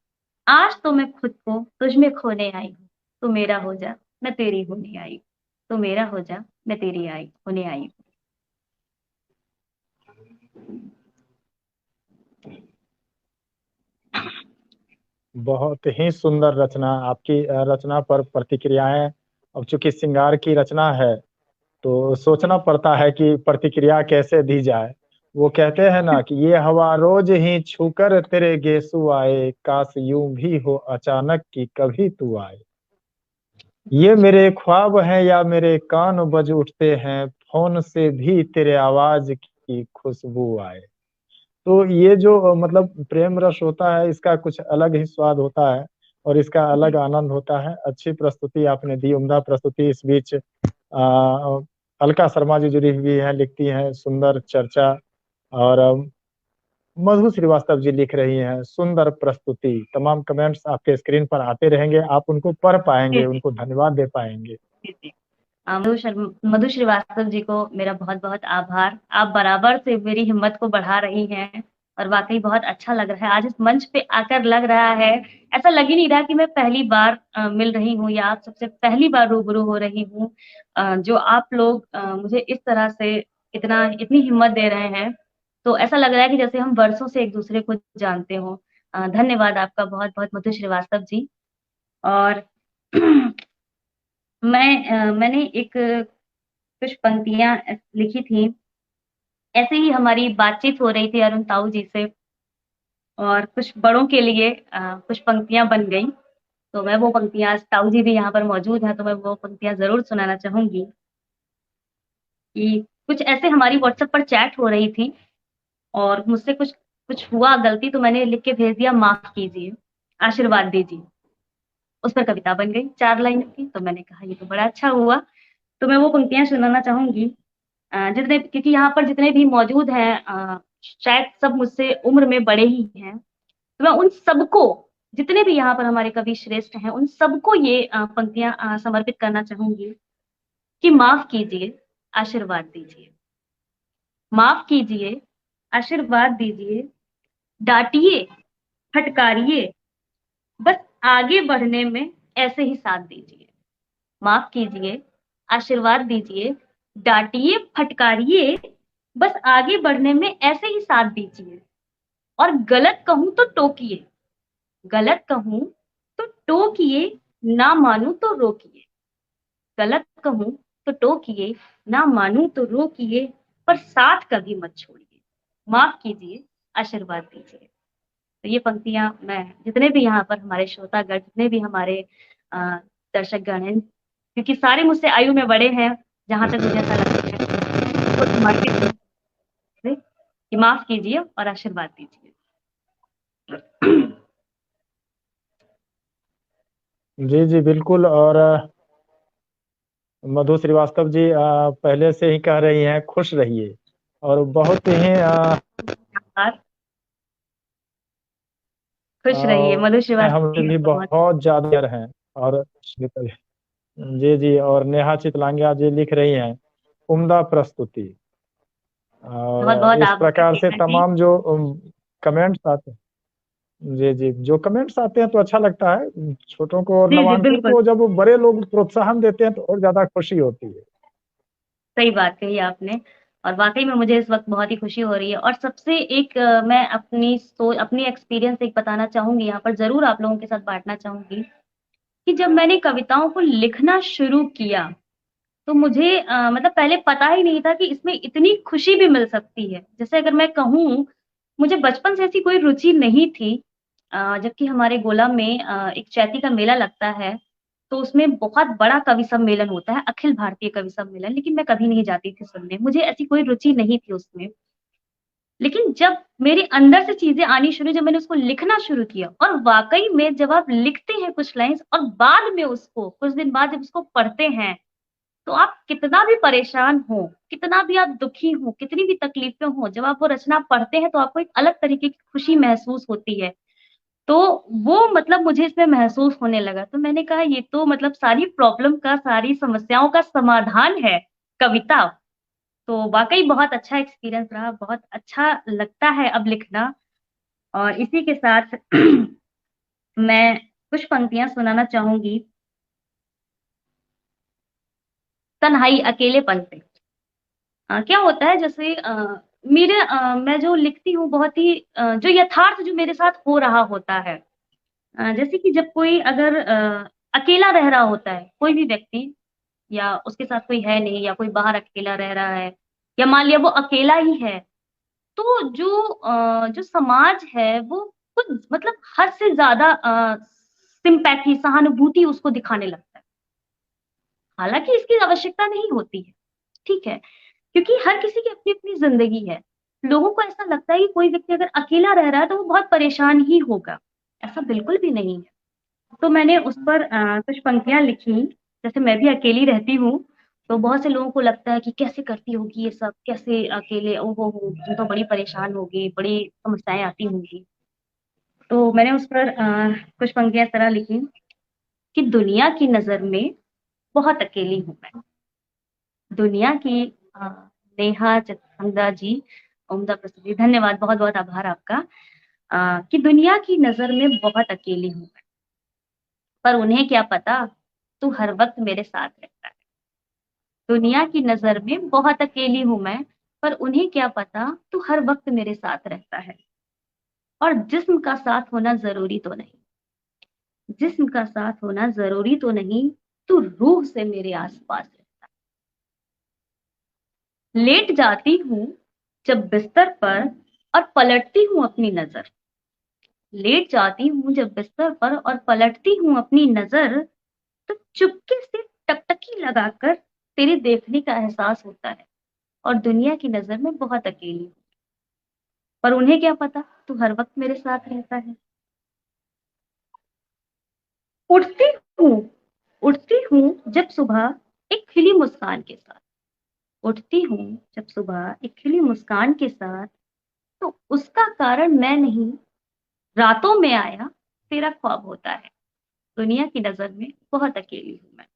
आज तो मैं खुद को तुझ में खोने आई हूँ, तू मेरा हो जा मैं तेरी होने आई हूँ, तू मेरा हो जा मैं तेरी आई होने आई हूँ। बहुत ही सुंदर रचना आपकी। रचना पर प्रतिक्रियाएं, अब चूंकि श्रृंगार की रचना है तो सोचना पड़ता है कि प्रतिक्रिया कैसे दी जाए। वो कहते हैं ना कि ये हवा रोज ही छूकर तेरे गेसु आए, काश यूं भी हो अचानक कि कभी तू आए। ये मेरे ख्वाब हैं या मेरे कान बज उठते हैं, फोन से भी तेरे आवाज की खुशबू आए। तो ये जो मतलब प्रेम रस होता है, इसका कुछ अलग ही स्वाद होता है और इसका अलग जी आनंद होता है। अच्छी प्रस्तुति आपने दी, उम्दा प्रस्तुति। इस बीच अलका शर्मा जी जुड़ी हुई हैं, लिखती हैं सुंदर चर्चा। और मधु श्रीवास्तव जी लिख रही हैं सुंदर प्रस्तुति। तमाम कमेंट्स आपके स्क्रीन पर आते रहेंगे, आप उनको पढ़ जी पाएंगे, जी उनको धन्यवाद दे पाएंगे। जी जी। मधु श्रीवास्तव जी को मेरा बहुत बहुत आभार। आप बराबर से मेरी हिम्मत को बढ़ा रही हैं और वाकई बहुत अच्छा लग रहा है आज इस मंच पे आकर। लग रहा है, ऐसा लग ही नहीं रहा कि मैं पहली बार मिल रही हूँ या आप सबसे पहली बार रूबरू हो रही हूँ। जो आप लोग मुझे इस तरह से इतनी हिम्मत दे रहे हैं, तो ऐसा लग रहा है कि जैसे हम वर्षों से एक दूसरे को जानते हो। धन्यवाद आपका बहुत बहुत मधु श्रीवास्तव जी। और मैंने एक कुछ पंक्तियां लिखी थी। ऐसे ही हमारी बातचीत हो रही थी अरुण ताऊ जी से, और कुछ बड़ों के लिए कुछ पंक्तियां बन गई। तो मैं वो पंक्तियां, आज ताऊ जी भी यहाँ पर मौजूद हैं तो मैं वो पंक्तियां जरूर सुनाना चाहूंगी। कि कुछ ऐसे हमारी व्हाट्सएप पर चैट हो रही थी और मुझसे कुछ कुछ हुआ गलती, तो मैंने लिख के भेज दिया, माफ कीजिए, आशीर्वाद दीजिए। उस पर कविता बन गई 4 लाइन की। तो मैंने कहा ये तो बड़ा अच्छा हुआ। तो मैं वो पंक्तियां सुनाना चाहूंगी। जितने, क्योंकि यहाँ पर जितने भी मौजूद हैं शायद सब मुझसे उम्र में बड़े ही हैं, तो मैं उन सबको, जितने भी यहाँ पर हमारे कवि श्रेष्ठ हैं, उन सबको ये पंक्तियां समर्पित करना चाहूंगी। कि माफ कीजिए, आशीर्वाद दीजिए, माफ कीजिए, आशीर्वाद दीजिए, डांटिए, फटकारिए, बस आगे बढ़ने में ऐसे ही साथ दीजिए। माफ कीजिए, आशीर्वाद दीजिए, डांटिए, फटकारिए, बस आगे बढ़ने में ऐसे ही साथ दीजिए। और गलत कहूं तो टोकिए, गलत कहूं तो टोकिए, ना मानूं तो रोकिए। गलत कहूं तो टोकिए, ना मानूं तो रोकिए, पर साथ कभी मत छोड़िए। माफ कीजिए, आशीर्वाद दीजिए। तो ये पंक्तियाँ मैं जितने भी यहाँ पर हमारे श्रोतागण, जितने भी हमारे अ, दर्शकगण हैं, क्योंकि सारे मुझसे आयु में बड़े हैं, जहाँ तक मुझे ऐसा लगता है, उनको समर्पित है कि माफ़ कीजिए और आशीर्वाद दीजिए। जी, जी, बिल्कुल। और मधु श्रीवास्तव जी पहले से ही कह रही हैं, खुश रहिए। और बहुत ही और खुश रहिए, मधु श्रीवास्तव हमसे जी भी आपका बहुत बहुत ज़्यादा हैं। और जी, जी। और नेहा चितलांगिया जी लिख रही हैं, उम्दा प्रस्तुति। और बहुत-बहुत इस आभार प्रकार से नेहा जी। तमाम जो कमेंट्स आते हैं, जी, जी, जो कमेंट्स आते हैं तो अच्छा लगता है। छोटों को और जी, जी, नवानकुर बिल्कुल, को जब बड़े लोग प्रोत्साहन देते हैं तो और ज़्यादा खुशी होती है। सही बात कही आपने और वाक़ई में मुझे इस वक़्त बहुत ही खुशी हो रही है और सबसे एक मैं अपनी एक्सपीरियंस एक बताना चाहूँगी यहाँ पर ज़रूर आप लोगों के साथ बाँटना चाहूँगी, कि जब मैंने कविताओं को लिखना शुरू किया, तो मुझे मतलब पहले पता ही नहीं था कि इसमें इतनी खुशी भी मिल सकती है। जैसे अगर मैं कहूँ, मुझे बचपन से ऐसी कोई रुचि नहीं थी जबकि हमारे गोला में एक चैती का मेला लगता है, तो उसमें बहुत बड़ा कवि सम्मेलन होता है, अखिल भारतीय कवि सम्मेलन, लेकिन मैं कभी नहीं जाती थी सुनने, मुझे ऐसी कोई रुचि नहीं थी उसमें। लेकिन जब मेरे अंदर से चीज़ें आनी शुरू जब मैंने उसको लिखना शुरू किया और वाक़ई में जब आप लिखते हैं कुछ लाइन्स और बाद में उसको कुछ दिन बाद जब उसको पढ़ते हैं, तो आप कितना भी परेशान हो, कितना भी आप दुखी हो, कितनी भी तकलीफ़ें हों, जब आप वो रचना पढ़ते हैं तो आपको एक अलग तरीके की खुशी महसूस होती है। तो वो मतलब मुझे इसमें महसूस होने लगा, तो मैंने कहा ये तो मतलब सारी प्रॉब्लम का, सारी समस्याओं का समाधान है, कविता। तो वाक़ई बहुत अच्छा एक्सपीरियंस रहा, बहुत अच्छा लगता है अब लिखना और इसी के साथ मैं कुछ पंक्तियाँ सुनाना चाहूँगी, तन्हाई अकेलेपन पे। क्या होता है जैसे मैं जो लिखती हूँ बहुत ही जो यथार्थ जो मेरे साथ हो रहा होता है। जैसे कि जब कोई अगर अकेला रह रहा होता है, कोई भी व्यक्ति या उसके साथ कोई है नहीं या कोई बाहर अकेला रह रहा है या मान लिया वो अकेला ही है, तो जो समाज है वो कुछ मतलब हद से ज़्यादा सिम्पैथी सहानुभूति उसको दिखाने लगता है। हालाँकि इसकी आवश्यकता नहीं होती है, ठीक है? क्योंकि हर किसी की अपनी-अपनी ज़िंदगी है। लोगों को ऐसा लगता है कि कोई व्यक्ति अगर अकेला रह रहा है तो वो बहुत परेशान ही होगा, ऐसा बिल्कुल भी नहीं है। तो मैंने उस पर कुछ पंक्तियाँ लिखी, जैसे मैं भी अकेली रहती हूँ, तो बहुत से लोगों को लगता है कि कैसे करती होगी ये सब, कैसे अकेले ओहो हो! तुम तो बड़ी परेशान होगी, बड़ी समस्याएँ आती होंगी। तो मैंने उस पर कुछ पंक्तियाँ इस तरह लिखी कि दुनिया की नज़र में बहुत अकेली हूँ मैं। दुनिया की अ, नेहा चंदा जी, उम्दा प्रस्तुति धन्यवाद, बहुत-बहुत आभार आपका कि दुनिया की नज़र में बहुत अकेली हूँ मैं, पर उन्हें क्या पता, तू हर वक़्त मेरे साथ रहता है। दुनिया की नज़र में बहुत अकेली हूँ मैं, पर उन्हें क्या पता, तू हर वक़्त मेरे साथ रहता है। और जिस्म का साथ होना ज़रूरी तो नहीं, जिस्म का साथ होना ज़रूरी तो नहीं, तू रूह से मेरे आस-पास रहता है। लेट जाती हूँ जब बिस्तर पर और पलटती हूँ अपनी नज़र। लेट जाती हूँ जब बिस्तर पर और पलटती हूँ अपनी नज़र, तो चुपके से टकटकी लगाकर तेरे देखने का एहसास होता है और दुनिया की नज़र में बहुत अकेली हूँ। पर उन्हें क्या पता, तू हर वक़्त मेरे साथ रहता है। उठती हूँ उठती हूँ जब सुबह एक खिली मुस्कान के साथ। उठती हूँ जब सुबह एक खिली मुस्कान के साथ, तो उसका कारण मैं नहीं, रातों में आया तेरा ख्वाब होता है। दुनिया की नज़र में बहुत अकेली हूँ मैं।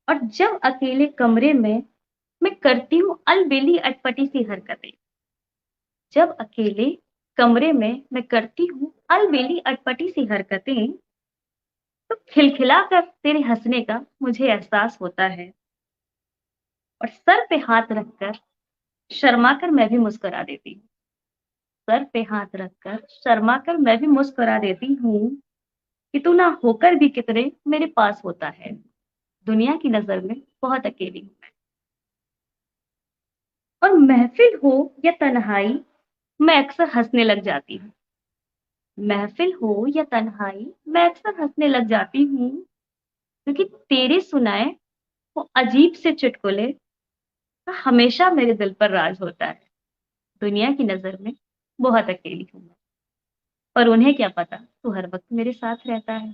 और जब अकेले कमरे में मैं करती हूँ अलबेली अटपटी सी हरकतें। जब अकेले कमरे में मैं करती हूँ अलबेली अटपटी सी हरकतें, तो खिलखिलाकर तेरे हँसने का मुझे एहसास होता है और सर पे हाथ रखकर शर्माकर मैं भी मुस्कुरा देती हूँ। सर पे हाथ रखकर शर्माकर मैं भी मुस्कुरा देती हूँ कि तू ना होकर भी कितने मेरे पास होता है। दुनिया की नज़र में बहुत अकेली हूँ मैं। और महफ़िल हो या तन्हाई, मैं अक्सर हंसने लग जाती हूँ। महफिल हो या तन्हाई, मैं अक्सर हंसने लग जाती हूँ, क्योंकि तेरे सुनाए वो अजीब से चुटकुले का हमेशा मेरे दिल पर राज होता है। दुनिया की नजर में बहुत अकेली हूँ मैं, पर उन्हें क्या पता तू हर वक्त मेरे साथ रहता है।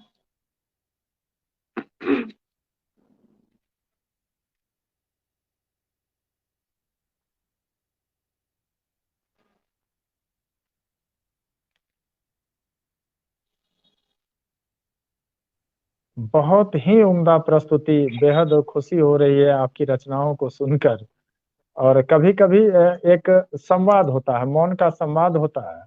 बहुत ही उम्दा प्रस्तुति, बेहद खुशी हो रही है आपकी रचनाओं को सुनकर। और कभी कभी एक संवाद होता है, मौन का संवाद होता है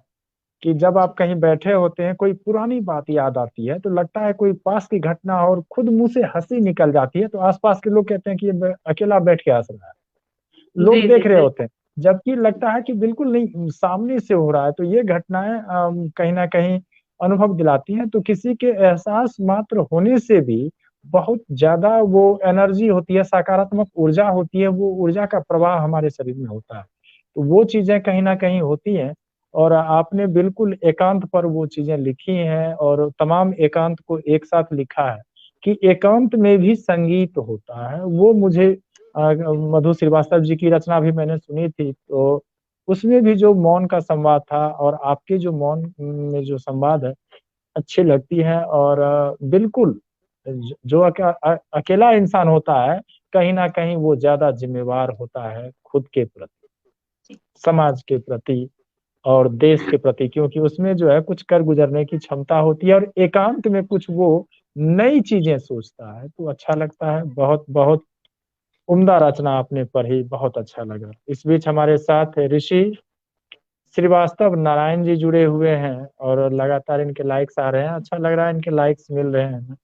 कि जब आप कहीं बैठे होते हैं, कोई पुरानी बात याद आती है तो लगता है कोई पास की घटना, और खुद मुंह से हंसी निकल जाती है, तो आसपास के लोग कहते हैं कि ये अकेला बैठ के हंस रहा है, जी लोग जी देख रहे बिल्कुल। होते हैं। जबकि लगता है कि बिल्कुल नहीं, सामने से हो रहा है। तो ये घटनाएं कहीं ना कहीं अनुभव दिलाती हैं। तो किसी के एहसास मात्र होने से भी बहुत ज्यादा वो एनर्जी होती है, सकारात्मक ऊर्जा होती है, वो ऊर्जा का प्रवाह हमारे शरीर में होता है। तो वो चीजें कहीं ना कहीं होती हैं। और आपने बिल्कुल एकांत पर वो चीजें लिखी हैं, और तमाम एकांत को एक साथ लिखा है कि एकांत में भी संगीत होता है। वो मुझे मधु श्रीवास्तव जी की रचना भी मैंने सुनी थी, तो उसमें भी जो मौन का संवाद था, और आपके जो मौन में जो संवाद है, अच्छी लगती है। और बिल्कुल जो अकेला इंसान होता है, कहीं ना कहीं वो ज्यादा जिम्मेवार होता है खुद के प्रति, जी समाज के प्रति, और देश के प्रति, क्योंकि उसमें जो है कुछ कर गुजरने की क्षमता होती है, और एकांत में कुछ वो नई चीजें सोचता है, तो अच्छा लगता है। बहुत बहुत उम्दा रचना आपने पढ़ी, बहुत अच्छा लगा। इस बीच हमारे साथ ऋषि श्रीवास्तव नारायण जी जुड़े हुए हैं, और लगातार इनके लाइक्स आ रहे हैं। अच्छा लग रहा है, इनके लाइक्स मिल रहे हैं।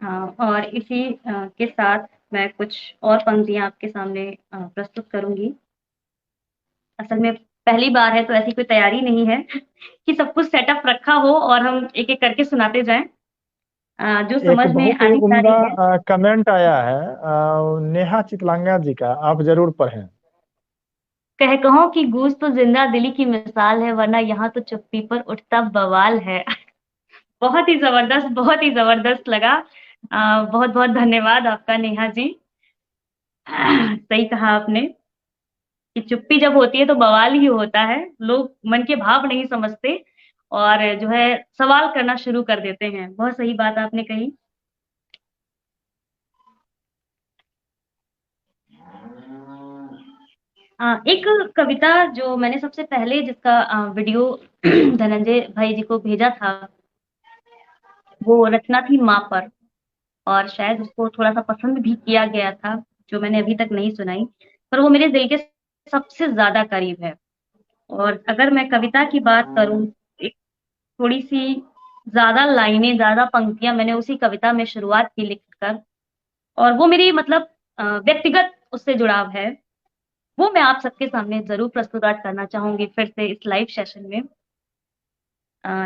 हाँ, और इसी के साथ मैं कुछ और पंक्तियां आपके सामने प्रस्तुत करूंगी। असल में पहली बार है तो ऐसी कोई तैयारी नहीं है कि सब कुछ सेटअप रखा हो और हम एक एक करके सुनाते जाएं। जो एक समझ में बहुत आनी उम्दा चाहिए है। कमेंट आया है नेहा चितलांगा जी का, आप जरूर पढ़ें। कह कहो कि गूंज तो जिंदा दिली की मिसाल है, वरना यहाँ तो चुप्पी पर उठता बवाल है। बहुत ही जबरदस्त लगा। बहुत बहुत धन्यवाद आपका नेहा जी। सही कहा आपने कि चुप्पी जब होती है तो बवाल ही होता है। लोग मन के भाव नहीं समझते और जो है सवाल करना शुरू कर देते हैं। बहुत सही बात आपने कही। एक कविता जो मैंने सबसे पहले जिसका वीडियो धनंजय भाई जी को भेजा था, वो रचना थी माँ पर, और शायद उसको थोड़ा सा पसंद भी किया गया था, जो मैंने अभी तक नहीं सुनाई, पर वो मेरे दिल के सबसे ज्यादा करीब है। और अगर मैं कविता की बात करूं, एक थोड़ी सी ज्यादा लाइनें, ज्यादा पंक्तियां मैंने उसी कविता में शुरुआत की लिखकर, और वो मेरी मतलब व्यक्तिगत उससे जुड़ाव है। वो मैं आप सबके सामने जरूर प्रस्तुत करना चाहूंगी फिर से इस लाइव सेशन में।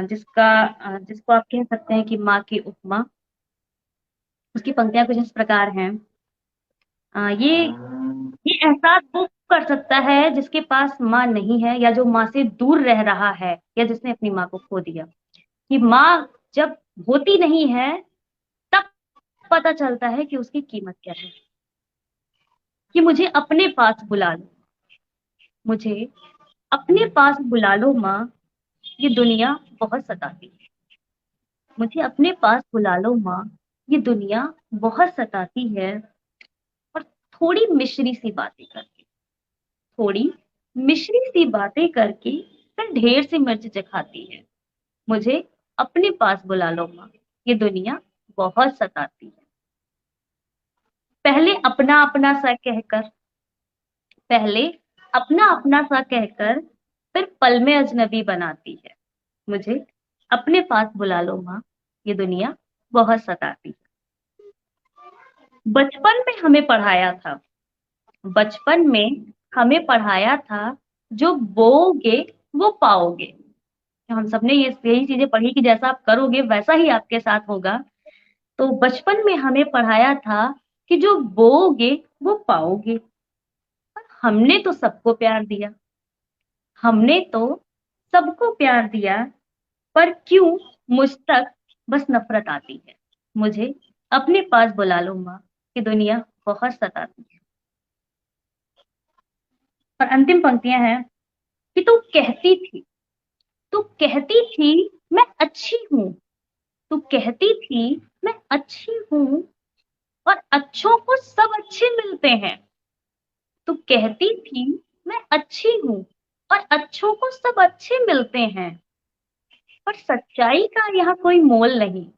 जिसको आप कह सकते हैं कि माँ की उपमा। उसकी पंक्तियां कुछ इस प्रकार हैं। ये एहसास वो कर सकता है जिसके पास माँ नहीं है, या जो माँ से दूर रह रहा है, या जिसने अपनी माँ को खो दिया, कि माँ जब होती नहीं है तब पता चलता है कि उसकी कीमत क्या है। कि मुझे अपने पास बुला लो, मुझे अपने पास बुला लो माँ, ये दुनिया बहुत सताती है। मुझे अपने पास बुला लो माँ, ये दुनिया बहुत सताती है। और थोड़ी मिश्री सी बातें करके, थोड़ी मिश्री सी बातें करके फिर ढेर सी मिर्च चखाती है। मुझे अपने पास बुला लो माँ, ये दुनिया बहुत सताती है। पहले अपना अपना सा कहकर, पहले अपना अपना सा कहकर फिर पल में अजनबी बनाती है। मुझे अपने पास बुला लो माँ, ये दुनिया बहुत सताती है। बचपन में हमें पढ़ाया था, बचपन में हमें पढ़ाया था, जो बोओगे वो पाओगे। हम सबने ये यही चीजें पढ़ी कि जैसा आप करोगे वैसा ही आपके साथ होगा। तो बचपन में हमें पढ़ाया था कि जो बोओगे वो पाओगे। हमने तो सबको प्यार दिया, हमने तो सबको प्यार दिया, पर क्यों मुझ तक बस नफरत आती है। मुझे अपने पास बुला लो माँ, कि दुनिया बहुत सताती है। और अंतिम पंक्तियां हैं कि तू कहती थी मैं अच्छी हूँ, तू कहती थी मैं अच्छी हूँ, और अच्छों को सब अच्छे मिलते हैं। तू कहती थी मैं अच्छी हूँ, और अच्छों को सब अच्छे मिलते हैं। पर सच्चाई का यहाँ कोई मोल नहीं,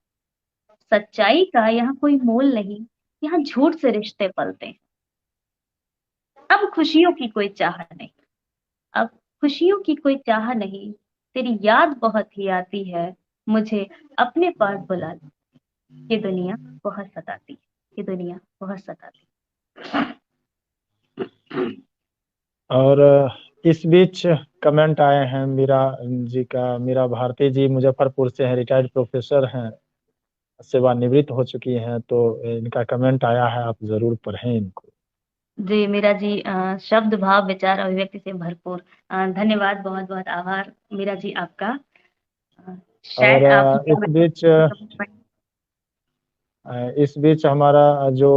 सच्चाई का यहाँ कोई मोल नहीं, यहाँ झूठ से रिश्ते पलते हैं। अब खुशियों की कोई चाह नहीं, अब खुशियों की कोई चाह नहीं, तेरी याद बहुत ही आती है, मुझे अपने पास बुला ले, ये दुनिया बहुत सताती है, ये दुनिया बहुत सताती है। और इस बीच कमेंट आए हैं मीरा जी का। मीरा भारती जी मुजफ्फरपुर से हैं, रिटायर्ड प्रोफेसर हैं, सेवानिवृत्त हो चुकी हैं। तो इनका कमेंट आया है, आप जरूर पढ़ें इनको। जी मीरा जी, शब्द भाव विचार अभिव्यक्ति से भरपूर। धन्यवाद, बहुत बहुत आभार मीरा जी आपका। अ, और शायद आप इस बीच हमारा जो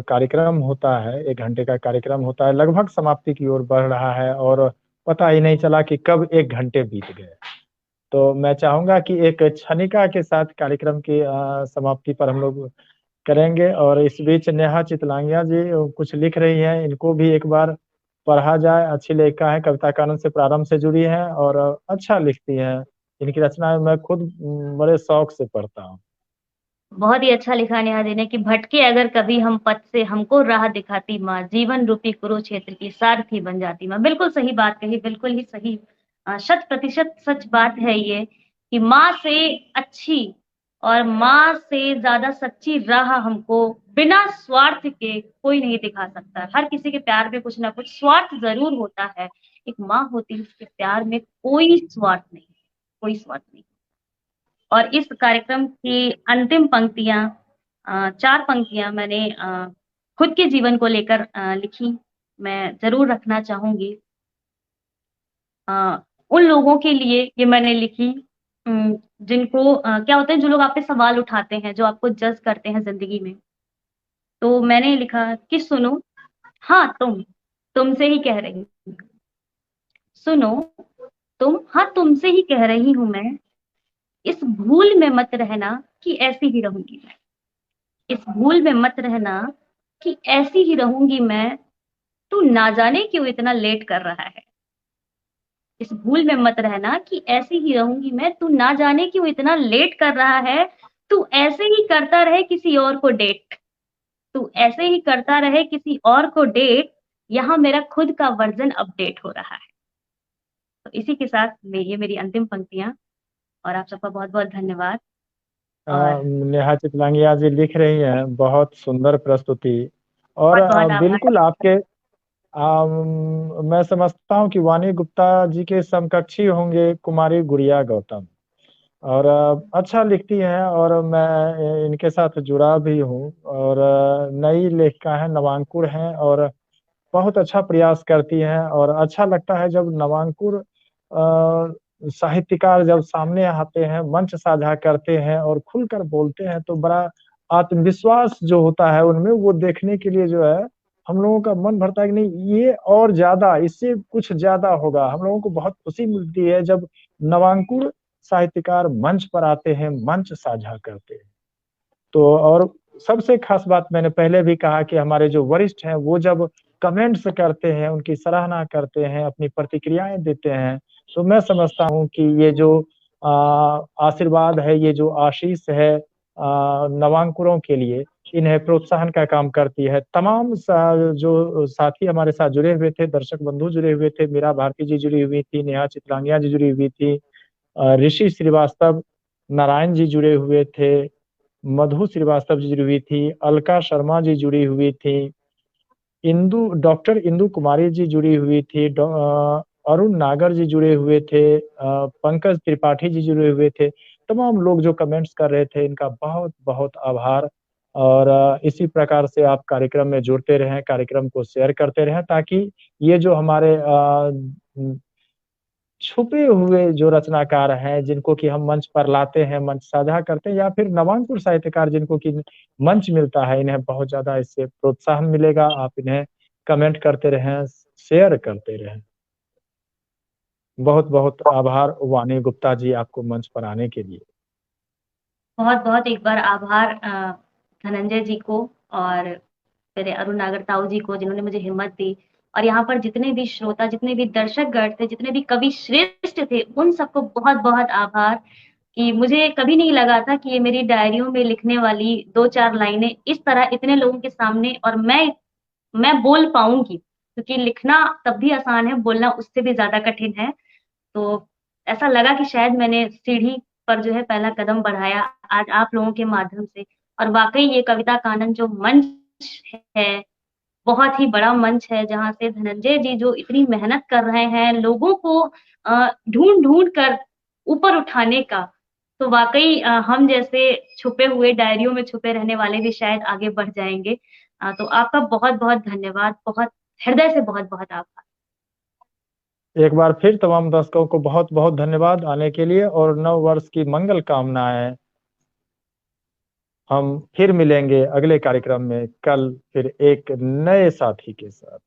कार्यक्रम होता है, 1 घंटे का कार्यक्रम होता है, लगभग समाप्ति की ओर बढ़ रहा है और पता ही नहीं चला कि कब 1 घंटे बीत गए। तो मैं चाहूंगा कि एक क्षणिका के साथ कार्यक्रम की समाप्ति पर हम लोग करेंगे। और इस बीच नेहा चितलांगिया जी कुछ लिख रही हैं, इनको भी एक बार पढ़ा जाए। अच्छी लेखिका है, कविता कानून से प्रारंभ से जुड़ी हैं और अच्छा लिखती हैं। इनकी रचनाएं मैं खुद बड़े शौक से पढ़ता हूँ। बहुत ही अच्छा लिखा नेहा जी ने कि भटके अगर कभी हम पथ से, हमको राह दिखाती माँ, जीवन रूपी कुरुक्षेत्र की सारथी बन जाती माँ। बिल्कुल सही बात कही, बिल्कुल ही सही। 100% सच बात है ये, कि माँ से अच्छी और माँ से ज्यादा सच्ची राह हमको बिना स्वार्थ के कोई नहीं दिखा सकता। हर किसी के प्यार में कुछ ना कुछ स्वार्थ जरूर होता है, एक माँ होती है उसके प्यार में कोई स्वार्थ नहीं, कोई स्वार्थ नहीं। और इस कार्यक्रम की अंतिम पंक्तियां, 4 पंक्तियां मैंने खुद के जीवन को लेकर लिखी, मैं जरूर रखना चाहूंगी। अ, उन लोगों के लिए ये मैंने लिखी, जिनको क्या होता है, जो लोग आप पे सवाल उठाते हैं, जो आपको जज करते हैं जिंदगी में। तो मैंने लिखा कि सुनो, हाँ तुमसे ही कह रही हूँ, सुनो हाँ तुमसे ही कह रही हूँ मैं, इस भूल में मत रहना कि ऐसी ही रहूंगी मैं, इस भूल में मत रहना कि ऐसी ही रहूंगी मैं, तू ना जाने क्यों इतना लेट कर रहा है। इस भूल में मत रहना कि ऐसी ही रहूंगी मैं, तू ना जाने क्यों इतना लेट कर रहा है। तू ऐसे ही करता रहे किसी और को डेट, तू ऐसे ही करता रहे किसी और को डेट, यहाँ मेरा खुद का वर्जन अपडेट हो रहा है। तो इसी के साथ ये मेरी अंतिम पंक्तियां, और आप सबका बहुत बहुत धन्यवाद। और नेहा चितलांगिया जी लिख रही हैं, बहुत सुंदर प्रस्तुति। और बहुत बहुत आभार। बिल्कुल आपके मैं समझता हूँ कि वाणी गुप्ता जी के समकक्षी होंगे कुमारी गुड़िया गौतम। और अच्छा लिखती हैं और मैं इनके साथ जुड़ा भी हूँ। और नई लेखिका है, नवांकुर हैं और बहुत अच्छा प्रयास करती हैं। और अच्छा लगता है जब नवांकुर साहित्यकार जब सामने आते हैं, मंच साझा करते हैं और खुलकर बोलते हैं, तो बड़ा आत्मविश्वास जो होता है उनमें, वो देखने के लिए जो है हम लोगों का मन भरता है कि नहीं, ये और ज्यादा, इससे कुछ ज्यादा होगा। हम लोगों को बहुत खुशी मिलती है जब नवांकुर साहित्यकार मंच पर आते हैं, मंच साझा करते हैं। तो और सबसे खास बात मैंने पहले भी कहा कि हमारे जो वरिष्ठ हैं वो जब कमेंट्स करते हैं, उनकी सराहना करते हैं, अपनी प्रतिक्रियाएं देते हैं, तो मैं समझता हूँ कि ये जो आशीर्वाद है, ये जो आशीष है नवांकुरों के लिए, इन्हें प्रोत्साहन का काम करती है। तमाम जो साथी हमारे साथ जुड़े हुए थे, दर्शक बंधु जुड़े हुए थे, मीरा भारती जी जुड़ी हुई थी, नेहा चितलांगिया जी जुड़ी हुई थी, ऋषि श्रीवास्तव, नारायण जी जुड़े हुए थे, मधु श्रीवास्तव जी जुड़ी हुई थी, अलका शर्मा जी जुड़ी हुई थी, डॉक्टर इंदु कुमारी जी जुड़ी हुई थी, अरुण नागर जी जुड़े हुए थे, पंकज त्रिपाठी जी जुड़े हुए थे। तमाम लोग जो कमेंट्स कर रहे थे, इनका बहुत बहुत आभार। और इसी प्रकार से आप कार्यक्रम में जुड़ते रहें, कार्यक्रम को शेयर करते रहें, ताकि ये जो हमारे छुपे हुए जो रचनाकार हैं, जिनको कि हम मंच पर लाते हैं, मंच साझा करते हैं, या फिर नवांकुर साहित्यकार जिनको कि मंच मिलता है, इन्हें बहुत ज़्यादा इससे प्रोत्साहन मिलेगा। आप इन्हें कमेंट करते रहें, शेयर करते रहें। बहुत-बहुत आभार वाणी गुप्ता जी, आपको मंच पर आने के लिए। बहुत-बहुत एक बार आभार धनंजय जी को और मेरे अरुण नागर ताऊ जी को, जिन्होंने मुझे हिम्मत दी। और यहाँ पर जितने भी श्रोता, जितने भी दर्शकगण थे, जितने भी कवि श्रेष्ठ थे, उन सबको बहुत-बहुत आभार कि मुझे कभी नहीं लगा था कि ये मेरी डायरियों में लिखने वाली 2-4 लाइनें इस तरह इतने लोगों के सामने और मैं बोल पाऊँगी, क्योंकि लिखना तब भी आसान है, बोलना उससे भी ज़्यादा कठिन है। तो ऐसा लगा कि शायद मैंने सीढ़ी पर जो है पहला कदम बढ़ाया आज आप लोगों के माध्यम से। और वाक़ई ये कविता कानन जो मंच है, बहुत ही बड़ा मंच है, जहाँ से धनंजय जी जो इतनी मेहनत कर रहे हैं लोगों को ढूँढ-ढूँढ कर ऊपर उठाने का, तो वाक़ई हम जैसे छुपे हुए डायरियों में छुपे रहने वाले भी शायद आगे बढ़ जाएँगे। तो आपका बहुत-बहुत धन्यवाद, बहुत हृदय से बहुत-बहुत आभार। एक बार फिर तमाम दर्शकों को बहुत-बहुत धन्यवाद आने के लिए और नव वर्ष की मंगल कामनाएँ। हम फिर मिलेंगे अगले कार्यक्रम में कल फिर एक नए साथी के साथ।